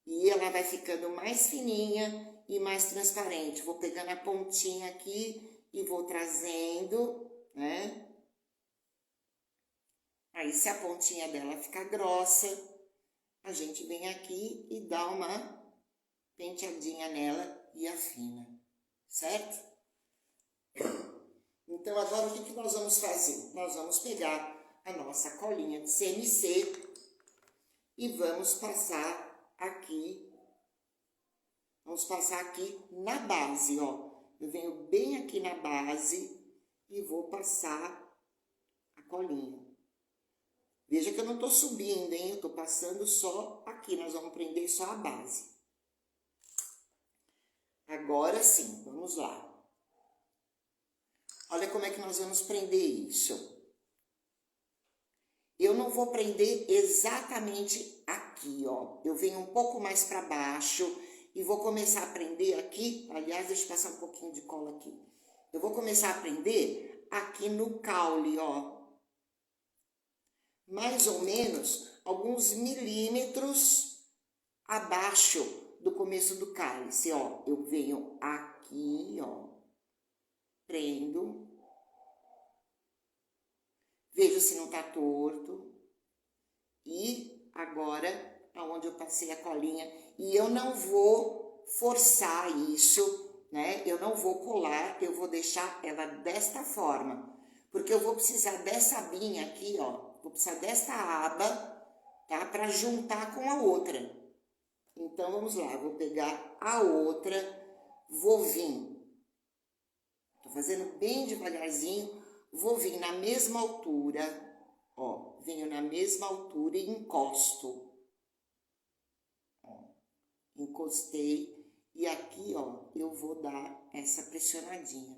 E ela vai ficando mais fininha e mais transparente. Vou pegando a pontinha aqui e vou trazendo, né? Aí, se a pontinha dela ficar grossa, a gente vem aqui e dá uma penteadinha nela e afina, certo? Então, agora o que nós vamos fazer? Nós vamos pegar a nossa colinha de CMC e vamos passar aqui na base, ó. Eu venho bem aqui na base e vou passar a colinha. Veja que eu não tô subindo, hein? Eu tô passando só aqui, nós vamos prender só a base. Agora sim, vamos lá. Olha como é que nós vamos prender isso. Eu não vou prender exatamente aqui, ó. Eu venho um pouco mais para baixo e vou começar a prender aqui. Aliás, deixa eu passar um pouquinho de cola aqui. Eu vou começar a prender aqui no caule, ó. Mais ou menos alguns milímetros abaixo do começo do cálice, ó. Eu venho aqui, ó. Prendo. Vejo se não tá torto. E agora, aonde eu passei a colinha. E eu não vou forçar isso, né? Eu não vou colar, eu vou deixar ela desta forma. Porque eu vou precisar dessa abinha aqui, ó. Vou precisar desta aba tá? Para juntar com a outra. Então, vamos lá, vou pegar a outra, vou vir. Tô fazendo bem devagarzinho, vou vir na mesma altura, ó, venho na mesma altura e encosto. Ó, encostei e aqui, ó, eu vou dar essa pressionadinha.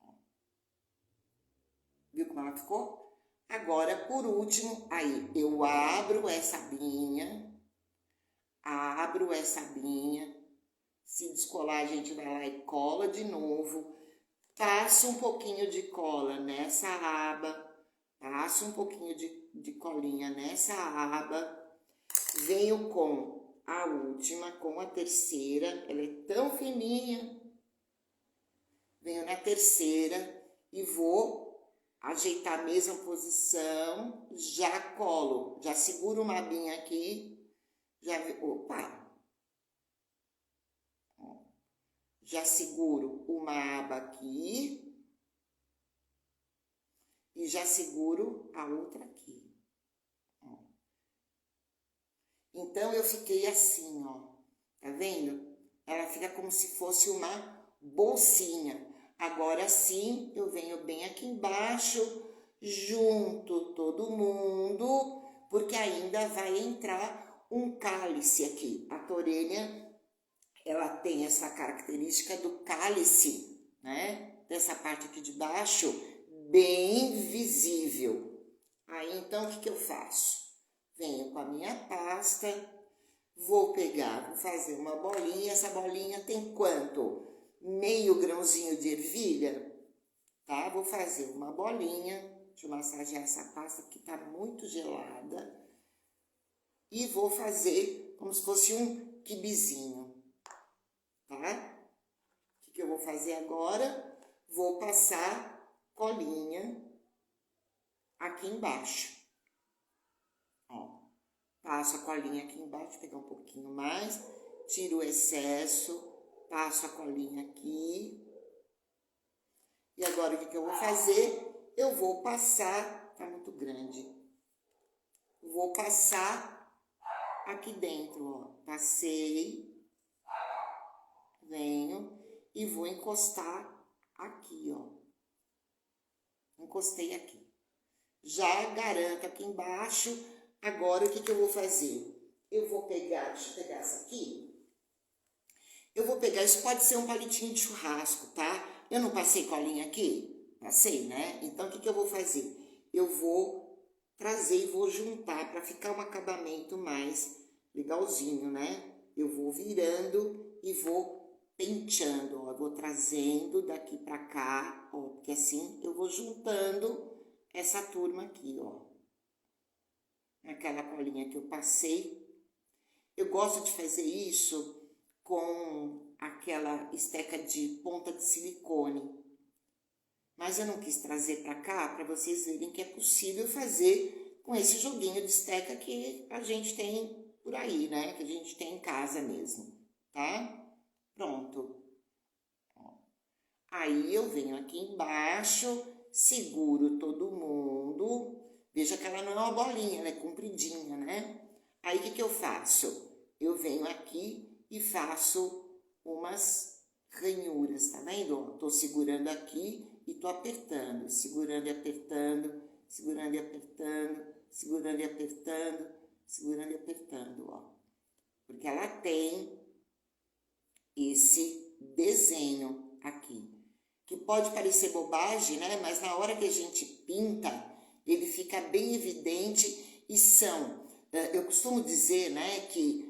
Ó. Viu como ela ficou? Agora, por último, aí eu abro essa abinha, se descolar a gente vai lá e cola de novo, passo um pouquinho de cola nessa aba, passo um pouquinho de colinha nessa aba, venho com a última, com a terceira, ela é tão fininha, venho na terceira e vou ajeitar a mesma posição, já colo, já seguro uma abinha aqui, já seguro uma aba aqui e já seguro a outra aqui. Ó. Então, eu fiquei assim, ó, tá vendo? Ela fica como se fosse uma bolsinha. Agora sim, eu venho bem aqui embaixo, junto todo mundo, porque ainda vai entrar um cálice aqui. A torênia, ela tem essa característica do cálice, né? Dessa parte aqui de baixo, bem visível. Aí, então, o que eu faço? Venho com a minha pasta, vou pegar, vou fazer uma bolinha. Essa bolinha tem quanto? Meio grãozinho de ervilha, tá? Vou fazer uma bolinha, deixa eu massagear essa pasta que tá muito gelada. E vou fazer como se fosse um quibezinho, tá? O que eu vou fazer agora? Vou passar colinha aqui embaixo. Ó, passo a colinha aqui embaixo, vou pegar um pouquinho mais, tiro o excesso, passo a colinha aqui. E agora o que eu vou fazer? Eu vou passar, tá muito grande, vou passar aqui dentro, ó, passei, venho e vou encostar aqui, ó, encostei aqui. Já garanto aqui embaixo. Agora, o que eu vou fazer? Eu vou pegar, deixa eu pegar essa aqui. Eu vou pegar, isso pode ser um palitinho de churrasco, tá? Eu não passei colinha aqui? Passei, né? Então, o que eu vou fazer? Eu vou trazer e vou juntar para ficar um acabamento mais legalzinho, né? Eu vou virando e vou penteando, ó. Eu vou trazendo daqui para cá, ó. Porque assim eu vou juntando essa turma aqui, ó. Aquela colinha que eu passei. Eu gosto de fazer isso com aquela esteca de ponta de silicone. Mas eu não quis trazer para cá para vocês verem que é possível fazer com esse joguinho de esteca que a gente tem por aí, né? Que a gente tem em casa mesmo, tá? Pronto. Aí eu venho aqui embaixo, seguro todo mundo. Veja que ela não é uma bolinha, ela é compridinha, né? Aí o que eu faço? Eu venho aqui e faço umas ranhuras, tá vendo? Tô segurando aqui e tô apertando, segurando e apertando, segurando e apertando, segurando e apertando, segurando e apertando, ó. Porque ela tem esse desenho aqui, que pode parecer bobagem, né? Mas na hora que a gente pinta, ele fica bem evidente e eu costumo dizer, né, que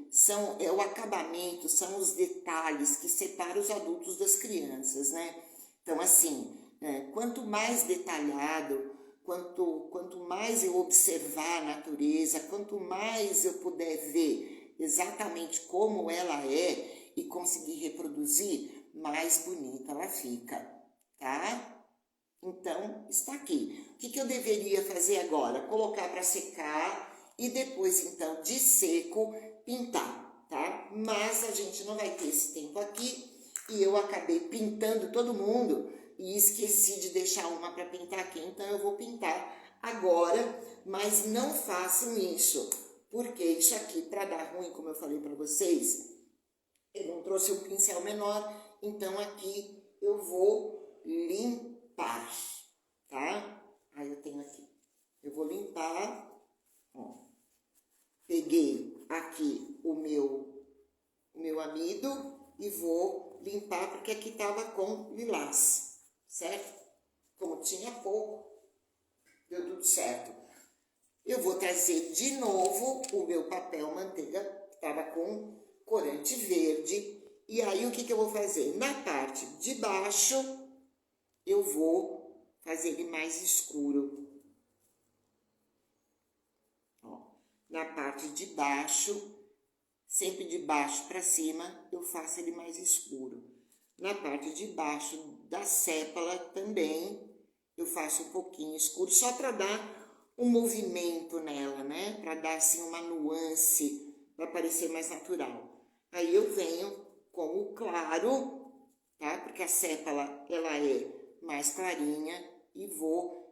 é o acabamento, são os detalhes que separam os adultos das crianças, né? Então, assim, quanto mais detalhado, quanto mais eu observar a natureza, quanto mais eu puder ver exatamente como ela é e conseguir reproduzir, mais bonita ela fica, tá? Então, está aqui. O que eu deveria fazer agora? Colocar para secar e depois, então, de seco, pintar, tá? Mas a gente não vai ter esse tempo aqui e eu acabei pintando todo mundo e esqueci de deixar uma para pintar aqui, então eu vou pintar agora, mas não façam isso, porque isso aqui, para dar ruim, como eu falei para vocês, eu não trouxe o pincel menor, então aqui eu vou limpar, tá? Aí eu tenho aqui, eu vou limpar, ó. Peguei aqui o meu amido e vou limpar, porque aqui tava com lilás, certo? Como tinha pouco, deu tudo certo. Eu vou trazer de novo o meu papel manteiga, que estava com corante verde. E aí, o que eu vou fazer? Na parte de baixo, eu vou fazer ele mais escuro. Ó, na parte de baixo, sempre de baixo para cima, eu faço ele mais escuro. Na parte de baixo da sépala também, eu faço um pouquinho escuro, só para dar um movimento nela, né? Para dar assim uma nuance, para parecer mais natural. Aí eu venho com o claro, tá? Porque a sépala, ela é mais clarinha e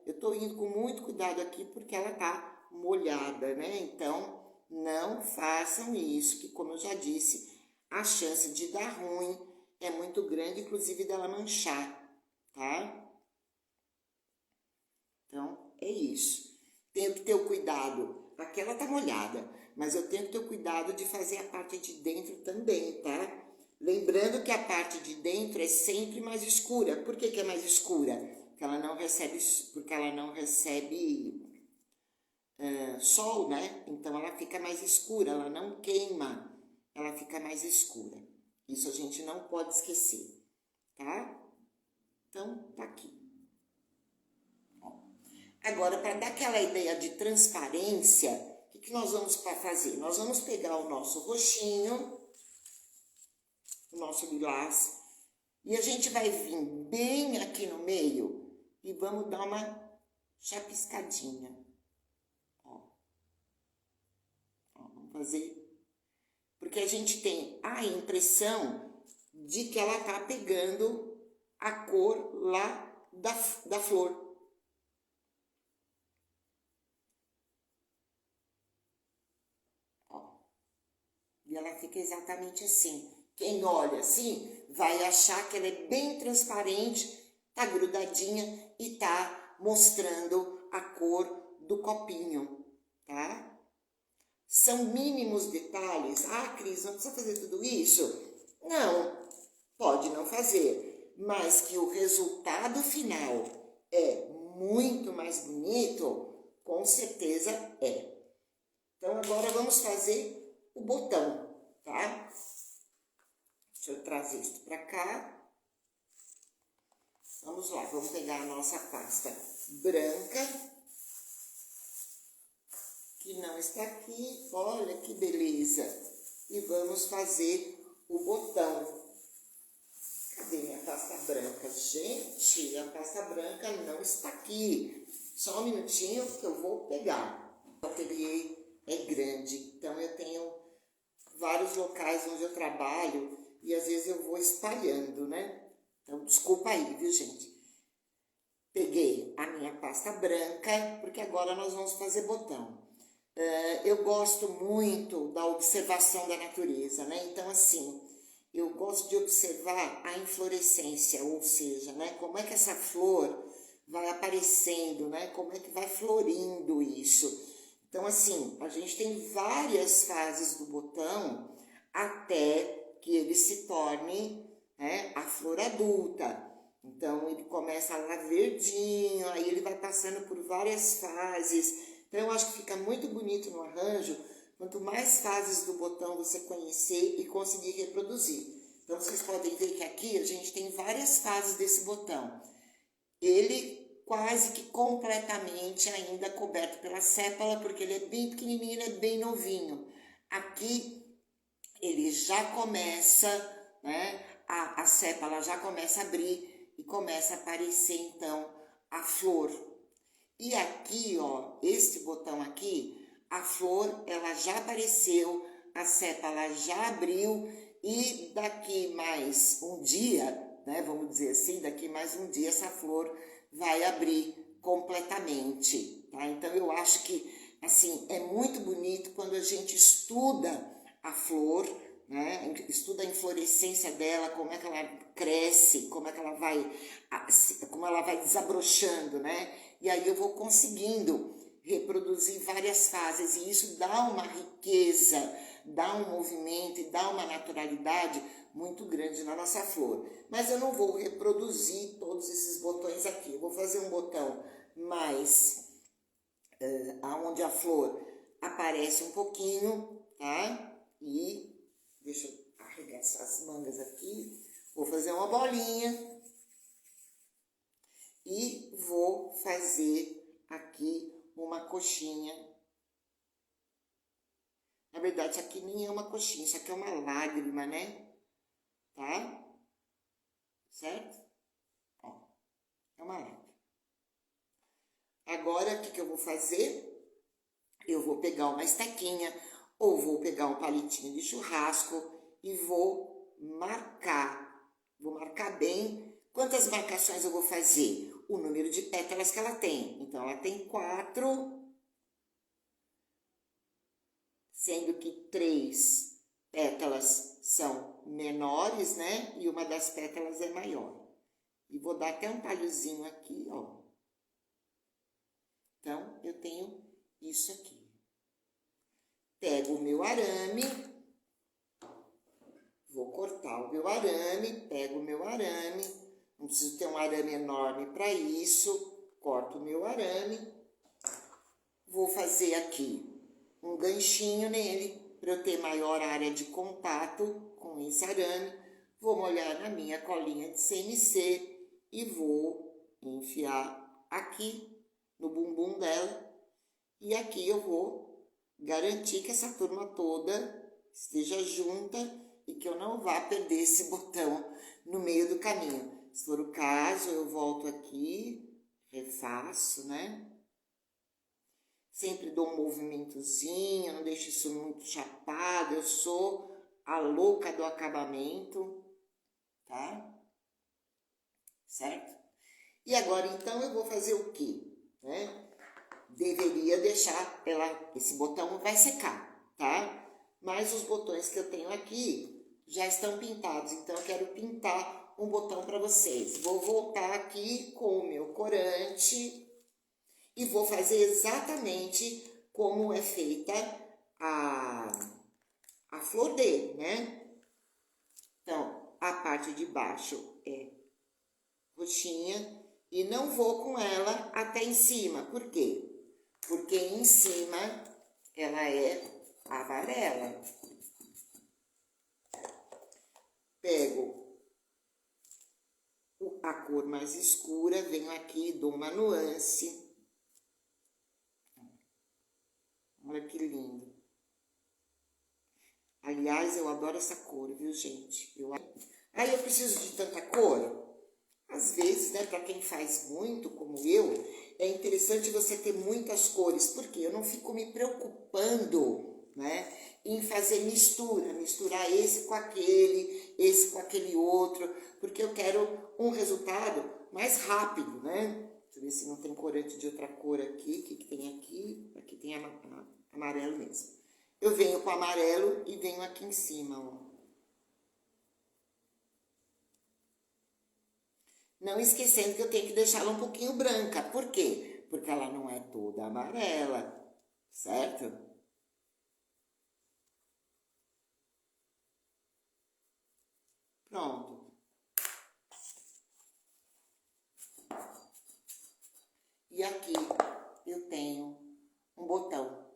eu tô indo com muito cuidado aqui porque ela tá molhada, né? Então, não façam isso, que como eu já disse, a chance de dar ruim é muito grande, inclusive dela manchar, tá? Então, é isso. Tenho que ter o cuidado, aquela tá molhada, mas eu tenho que ter o cuidado de fazer a parte de dentro também, tá? Lembrando que a parte de dentro é sempre mais escura. Por que é mais escura? Porque ela não recebe sol, né? Então ela fica mais escura, ela não queima, ela fica mais escura. Isso a gente não pode esquecer, tá? Então, tá aqui. Agora, para dar aquela ideia de transparência, o que nós vamos fazer? Nós vamos pegar o nosso roxinho, o nosso lilás, e a gente vai vir bem aqui no meio e vamos dar uma chapiscadinha. Ó, vamos fazer, porque a gente tem a impressão de que ela tá pegando a cor lá da flor. E ela fica exatamente assim. Quem olha assim vai achar que ela é bem transparente, tá grudadinha e tá mostrando a cor do copinho, tá? São mínimos detalhes. Ah, Cris, não precisa fazer tudo isso? Não, pode não fazer, mas que o resultado final é muito mais bonito, com certeza é. Então agora vamos fazer o botão, tá? Deixa eu trazer isso pra cá. Vamos lá, vamos pegar a nossa pasta branca, que não está aqui, olha que beleza. E vamos fazer o botão. Cadê minha pasta branca? Gente, a pasta branca não está aqui. Só um minutinho que eu vou pegar. O ateliê é grande, então eu tenho vários locais onde eu trabalho e às vezes eu vou espalhando, né? Então, desculpa aí, viu, gente? Peguei a minha pasta branca, porque agora nós vamos fazer botão. Eu gosto muito da observação da natureza, né? Então, assim, eu gosto de observar a inflorescência, ou seja, né? Como é que essa flor vai aparecendo, né? Como é que vai florindo isso. Então, assim, a gente tem várias fases do botão até que ele se torne, né, a flor adulta. Então, ele começa lá verdinho, aí ele vai passando por várias fases. Então, eu acho que fica muito bonito no arranjo, quanto mais fases do botão você conhecer e conseguir reproduzir. Então, vocês podem ver que aqui a gente tem várias fases desse botão. Ele quase que completamente ainda coberto pela sépala, porque ele é bem pequenininho, ele é bem novinho. Aqui ele já começa, né, a sépala já começa a abrir e começa a aparecer então a flor. E aqui, ó, este botão aqui, a flor ela já apareceu, a sépala já abriu e daqui mais um dia, né, vamos dizer assim, daqui mais um dia essa flor vai abrir completamente, tá? Então, eu acho que, assim, é muito bonito quando a gente estuda a flor, né? Estuda a inflorescência dela, como é que ela cresce, como ela vai desabrochando, né? E aí eu vou conseguindo reproduzir várias fases, e isso dá uma riqueza, dá um movimento e dá uma naturalidade muito grande na nossa flor. Mas eu não vou reproduzir todos esses botões aqui. Eu vou fazer um botão mais aonde a flor aparece um pouquinho, tá? E deixa eu arregaçar as mangas aqui. Vou fazer uma bolinha e vou fazer aqui uma coxinha. Na verdade, isso aqui nem é uma coxinha, isso aqui é uma lágrima, né? Tá? Certo? Ó, é uma lágrima. Agora, o que eu vou fazer? Eu vou pegar uma estequinha ou vou pegar um palitinho de churrasco e vou marcar. Vou marcar bem. Quantas marcações eu vou fazer? O número de pétalas que ela tem. Então, ela tem 4, sendo que 3 pétalas são menores, né? E uma das pétalas é maior. E vou dar até um palhozinho aqui, ó. Então, eu tenho isso aqui. Pego o meu arame, vou cortar o meu arame, pego o meu arame, não preciso ter um arame enorme para isso, corto o meu arame, vou fazer aqui um ganchinho nele, para eu ter maior área de contato com esse arame, vou molhar na minha colinha de CNC e vou enfiar aqui no bumbum dela, e aqui eu vou garantir que essa turma toda esteja junta e que eu não vá perder esse botão no meio do caminho. Se for o caso, eu volto aqui, refaço, né? Sempre dou um movimentozinho, não deixo isso muito chapado, eu sou a louca do acabamento, tá? Certo? E agora, então, eu vou fazer o quê? Né? Deveria deixar esse botão vai secar, tá? Mas os botões que eu tenho aqui já estão pintados, então eu quero pintar um botão para vocês. Vou voltar aqui com o meu corante e vou fazer exatamente como é feita a flor dele, né? Então, a parte de baixo é roxinha e não vou com ela até em cima. Por quê? Porque em cima ela é amarela. Pego a cor mais escura, venho aqui, dou uma nuance. Olha que lindo. Aliás, eu adoro essa cor, viu, gente? Aí eu preciso de tanta cor? Às vezes, né, para quem faz muito, como eu, é interessante você ter muitas cores, porque eu não fico me preocupando, né, em fazer misturar esse com aquele outro, porque eu quero um resultado mais rápido, né? Deixa eu ver se não tem corante de outra cor aqui. O que tem aqui? Aqui tem amarelo mesmo. Eu venho com amarelo e venho aqui em cima, ó. Não esquecendo que eu tenho que deixá-la um pouquinho branca. Por quê? Porque ela não é toda amarela, certo? Pronto. E aqui eu tenho um botão,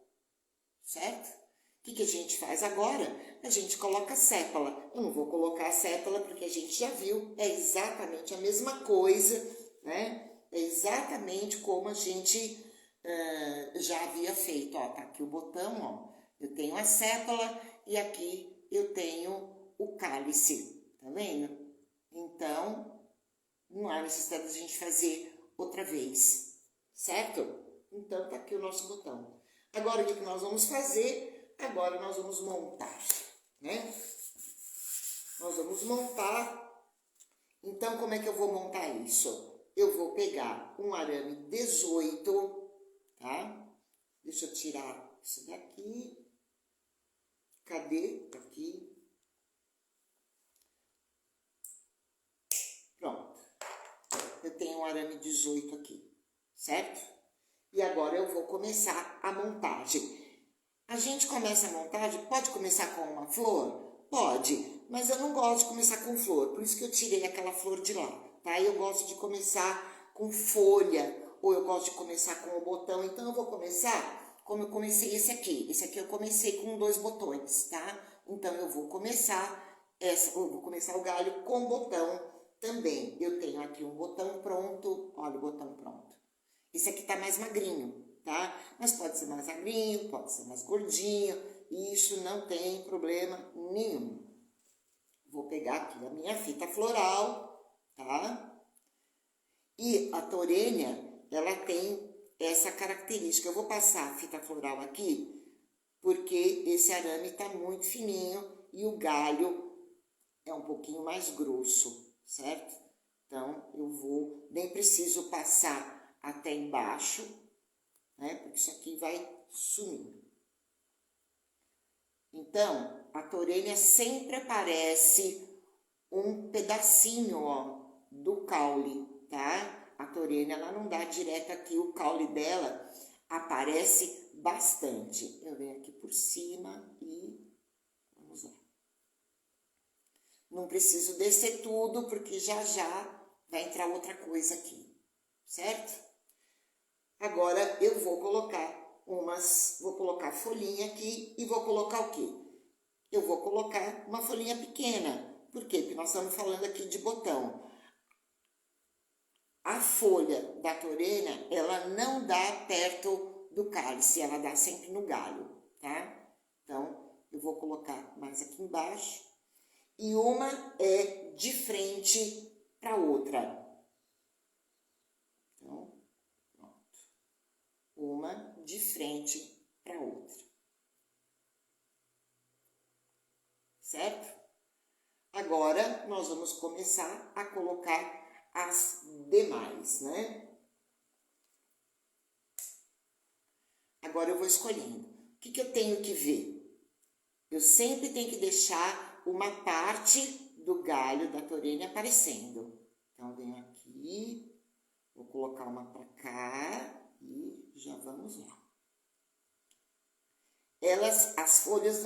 certo? O que a gente faz agora? A gente coloca a sépala. Eu não vou colocar a sépala porque a gente já viu, é exatamente a mesma coisa, né? É exatamente como a gente já havia feito. Ó, tá aqui o botão, ó. Eu tenho a sépala e aqui eu tenho o cálice, tá vendo? Então, não há necessidade de a gente fazer outra vez, certo? Então, tá aqui o nosso botão. Agora, o que nós vamos fazer? Agora, nós vamos montar, né? Nós vamos montar. Então, como é que eu vou montar isso? Eu vou pegar um arame 18, tá? Deixa eu tirar isso daqui. Cadê? Aqui. Pronto. Eu tenho um arame 18 aqui, certo? E agora eu vou começar a montagem. A gente começa a montagem, pode começar com uma flor? Pode, mas eu não gosto de começar com flor, por isso que eu tirei aquela flor de lá, tá? Eu gosto de começar com folha, ou eu gosto de começar com o botão, então eu vou começar como eu comecei esse aqui. Esse aqui eu comecei com 2 botões, tá? Então eu vou começar o galho com botão também. Eu tenho aqui um botão pronto, olha o botão pronto. Esse aqui tá mais magrinho, tá? Mas pode ser mais magrinho, pode ser mais gordinho, isso não tem problema nenhum. Vou pegar aqui a minha fita floral, tá? E a torênia, ela tem essa característica. Eu vou passar a fita floral aqui, porque esse arame tá muito fininho e o galho é um pouquinho mais grosso, certo? Então, nem preciso passar até embaixo, né? Porque isso aqui vai sumir. Então, a torênia sempre aparece um pedacinho, ó, do caule, tá? A torênia, ela não dá direto aqui, o caule dela aparece bastante. Eu venho aqui por cima e vamos lá. Não preciso descer tudo, porque já vai entrar outra coisa aqui, certo? Agora eu vou colocar folhinha aqui e vou colocar o quê? Eu vou colocar uma folhinha pequena. Por quê? Porque nós estamos falando aqui de botão. A folha da torênia, ela não dá perto do cálice, ela dá sempre no galho, tá? Então, eu vou colocar mais aqui embaixo. E uma é de frente para outra. Então, uma de frente para outra, certo? Agora, nós vamos começar a colocar as demais, né? Agora eu vou escolhendo. O que eu tenho que ver? Eu sempre tenho que deixar uma parte do galho da torênia aparecendo. Então, eu venho aqui, vou colocar uma para cá e já vamos lá. As flores,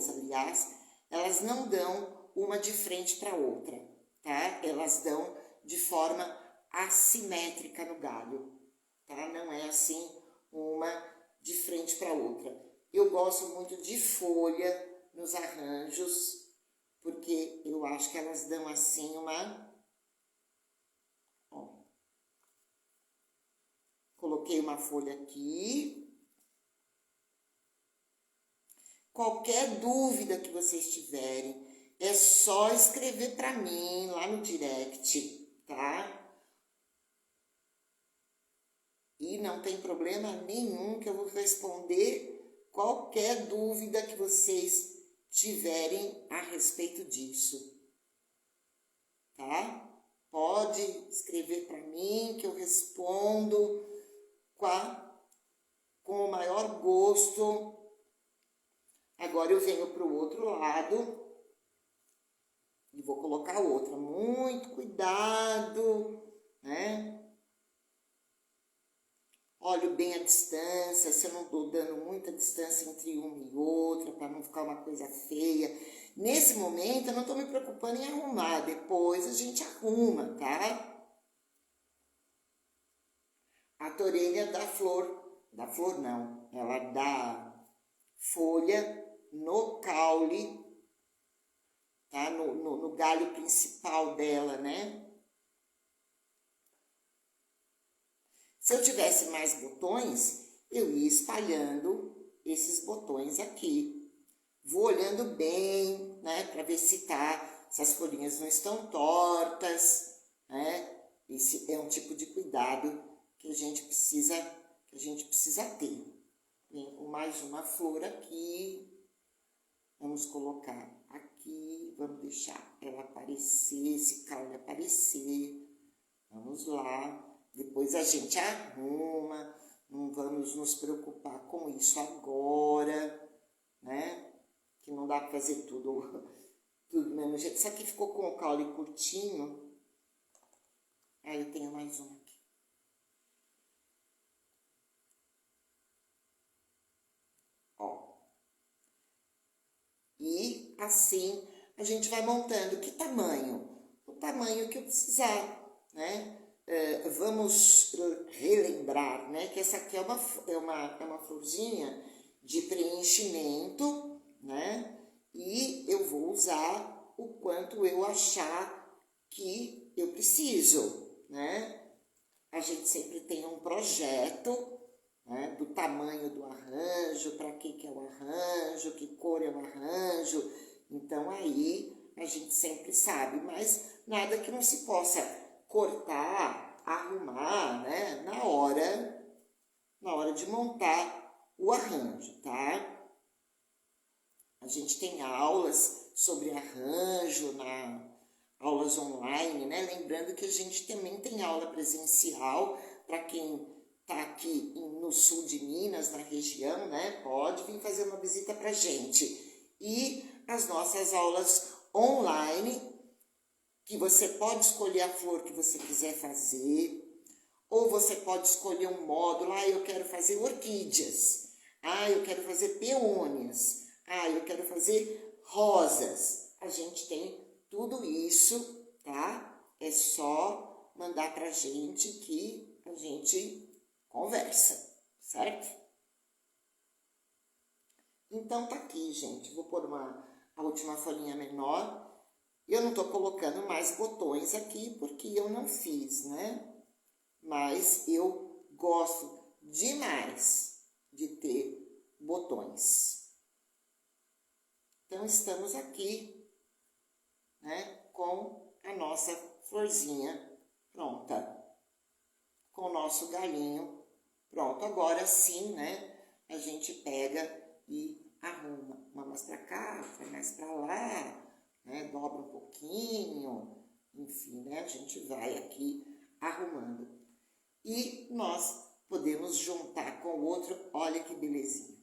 aliás, elas não dão uma de frente para outra, tá? Elas dão de forma assimétrica no galho, tá? Não é assim uma de frente para outra. Eu gosto muito de folha nos arranjos, porque eu acho que elas dão assim uma... Ó. Coloquei uma folha aqui. Qualquer dúvida que vocês tiverem, é só escrever para mim lá no direct, tá? E não tem problema nenhum que eu vou responder qualquer dúvida que vocês tiverem a respeito disso, tá? Pode escrever para mim que eu respondo com o maior gosto. Agora eu venho para o outro lado e vou colocar outra. Muito cuidado, né? Olho bem a distância, se eu não estou dando muita distância entre uma e outra, para não ficar uma coisa feia. Nesse momento, eu não estou me preocupando em arrumar, depois a gente arruma, tá? A torênia da flor não, ela dá folha no caule, tá? No galho principal dela, né? Se eu tivesse mais botões, eu ia espalhando esses botões aqui. Vou olhando bem, né? Para ver se as folhinhas não estão tortas, né? Esse é um tipo de cuidado que a gente precisa ter. Vem com mais uma flor aqui. Vamos colocar aqui, vamos deixar ela aparecer, esse caule aparecer. Vamos lá. Depois a gente arruma, não vamos nos preocupar com isso agora, né? Que não dá para fazer tudo do mesmo jeito. Isso aqui ficou com o caule curtinho. Aí eu tenho mais um aqui. Ó. E assim a gente vai montando. Que tamanho? O tamanho que eu precisar, né? Vamos relembrar, né? Que essa aqui é uma florzinha de preenchimento, né? E eu vou usar o quanto eu achar que eu preciso, né? A gente sempre tem um projeto, né, do tamanho do arranjo, para que é o arranjo, que cor é o arranjo. Então aí a gente sempre sabe, mas nada que não se possa cortar, arrumar, né, na hora de montar o arranjo, tá? A gente tem aulas sobre arranjo, aulas online, né? Lembrando que a gente também tem aula presencial para quem está aqui no sul de Minas, na região, né? Pode vir fazer uma visita para a gente. E as nossas aulas online, que você pode escolher a flor que você quiser fazer, ou você pode escolher um módulo. Eu quero fazer orquídeas, eu quero fazer peônias, eu quero fazer rosas. A gente tem tudo isso, tá? É só mandar pra gente que a gente conversa, certo? Então tá aqui, gente. Vou pôr a última folhinha menor. Eu não tô colocando mais botões aqui porque eu não fiz, né? Mas eu gosto demais de ter botões. Então estamos aqui, né, com a nossa florzinha pronta, com o nosso galinho pronto. Agora sim, né, a gente pega e arruma, uma mais para cá, outra mais para lá, né, dobra um pouquinho, enfim, né, a gente vai aqui arrumando. E nós podemos juntar com o outro, olha que belezinha.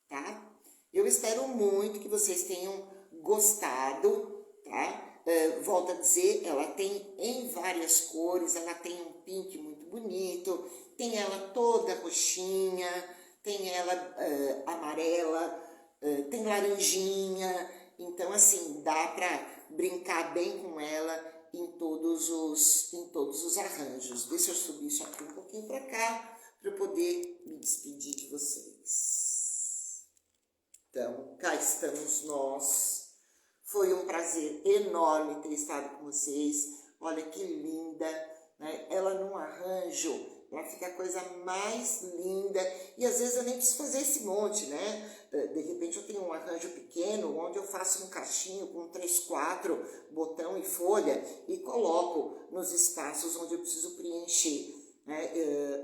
Tá? Eu espero muito que vocês tenham gostado, tá? Volto a dizer, ela tem em várias cores, ela tem um pink muito bonito, tem ela toda roxinha, tem ela amarela, tem laranjinha, então assim, dá para brincar bem com ela em todos os arranjos. Deixa eu subir isso aqui um pouquinho para cá, para eu poder me despedir de vocês. Então, cá estamos nós. Foi um prazer enorme ter estado com vocês. Olha que linda, né? Ela num arranjo, ela fica a coisa mais linda. E às vezes eu nem preciso fazer esse monte, né? De repente eu tenho um arranjo pequeno, onde eu faço um caixinho com 3, 4 botão e folha e coloco nos espaços onde eu preciso preencher. Né,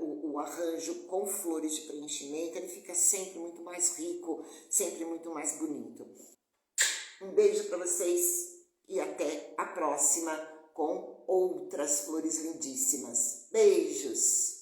o arranjo com flores de preenchimento, ele fica sempre muito mais rico, sempre muito mais bonito. Um beijo para vocês e até a próxima com outras flores lindíssimas. Beijos!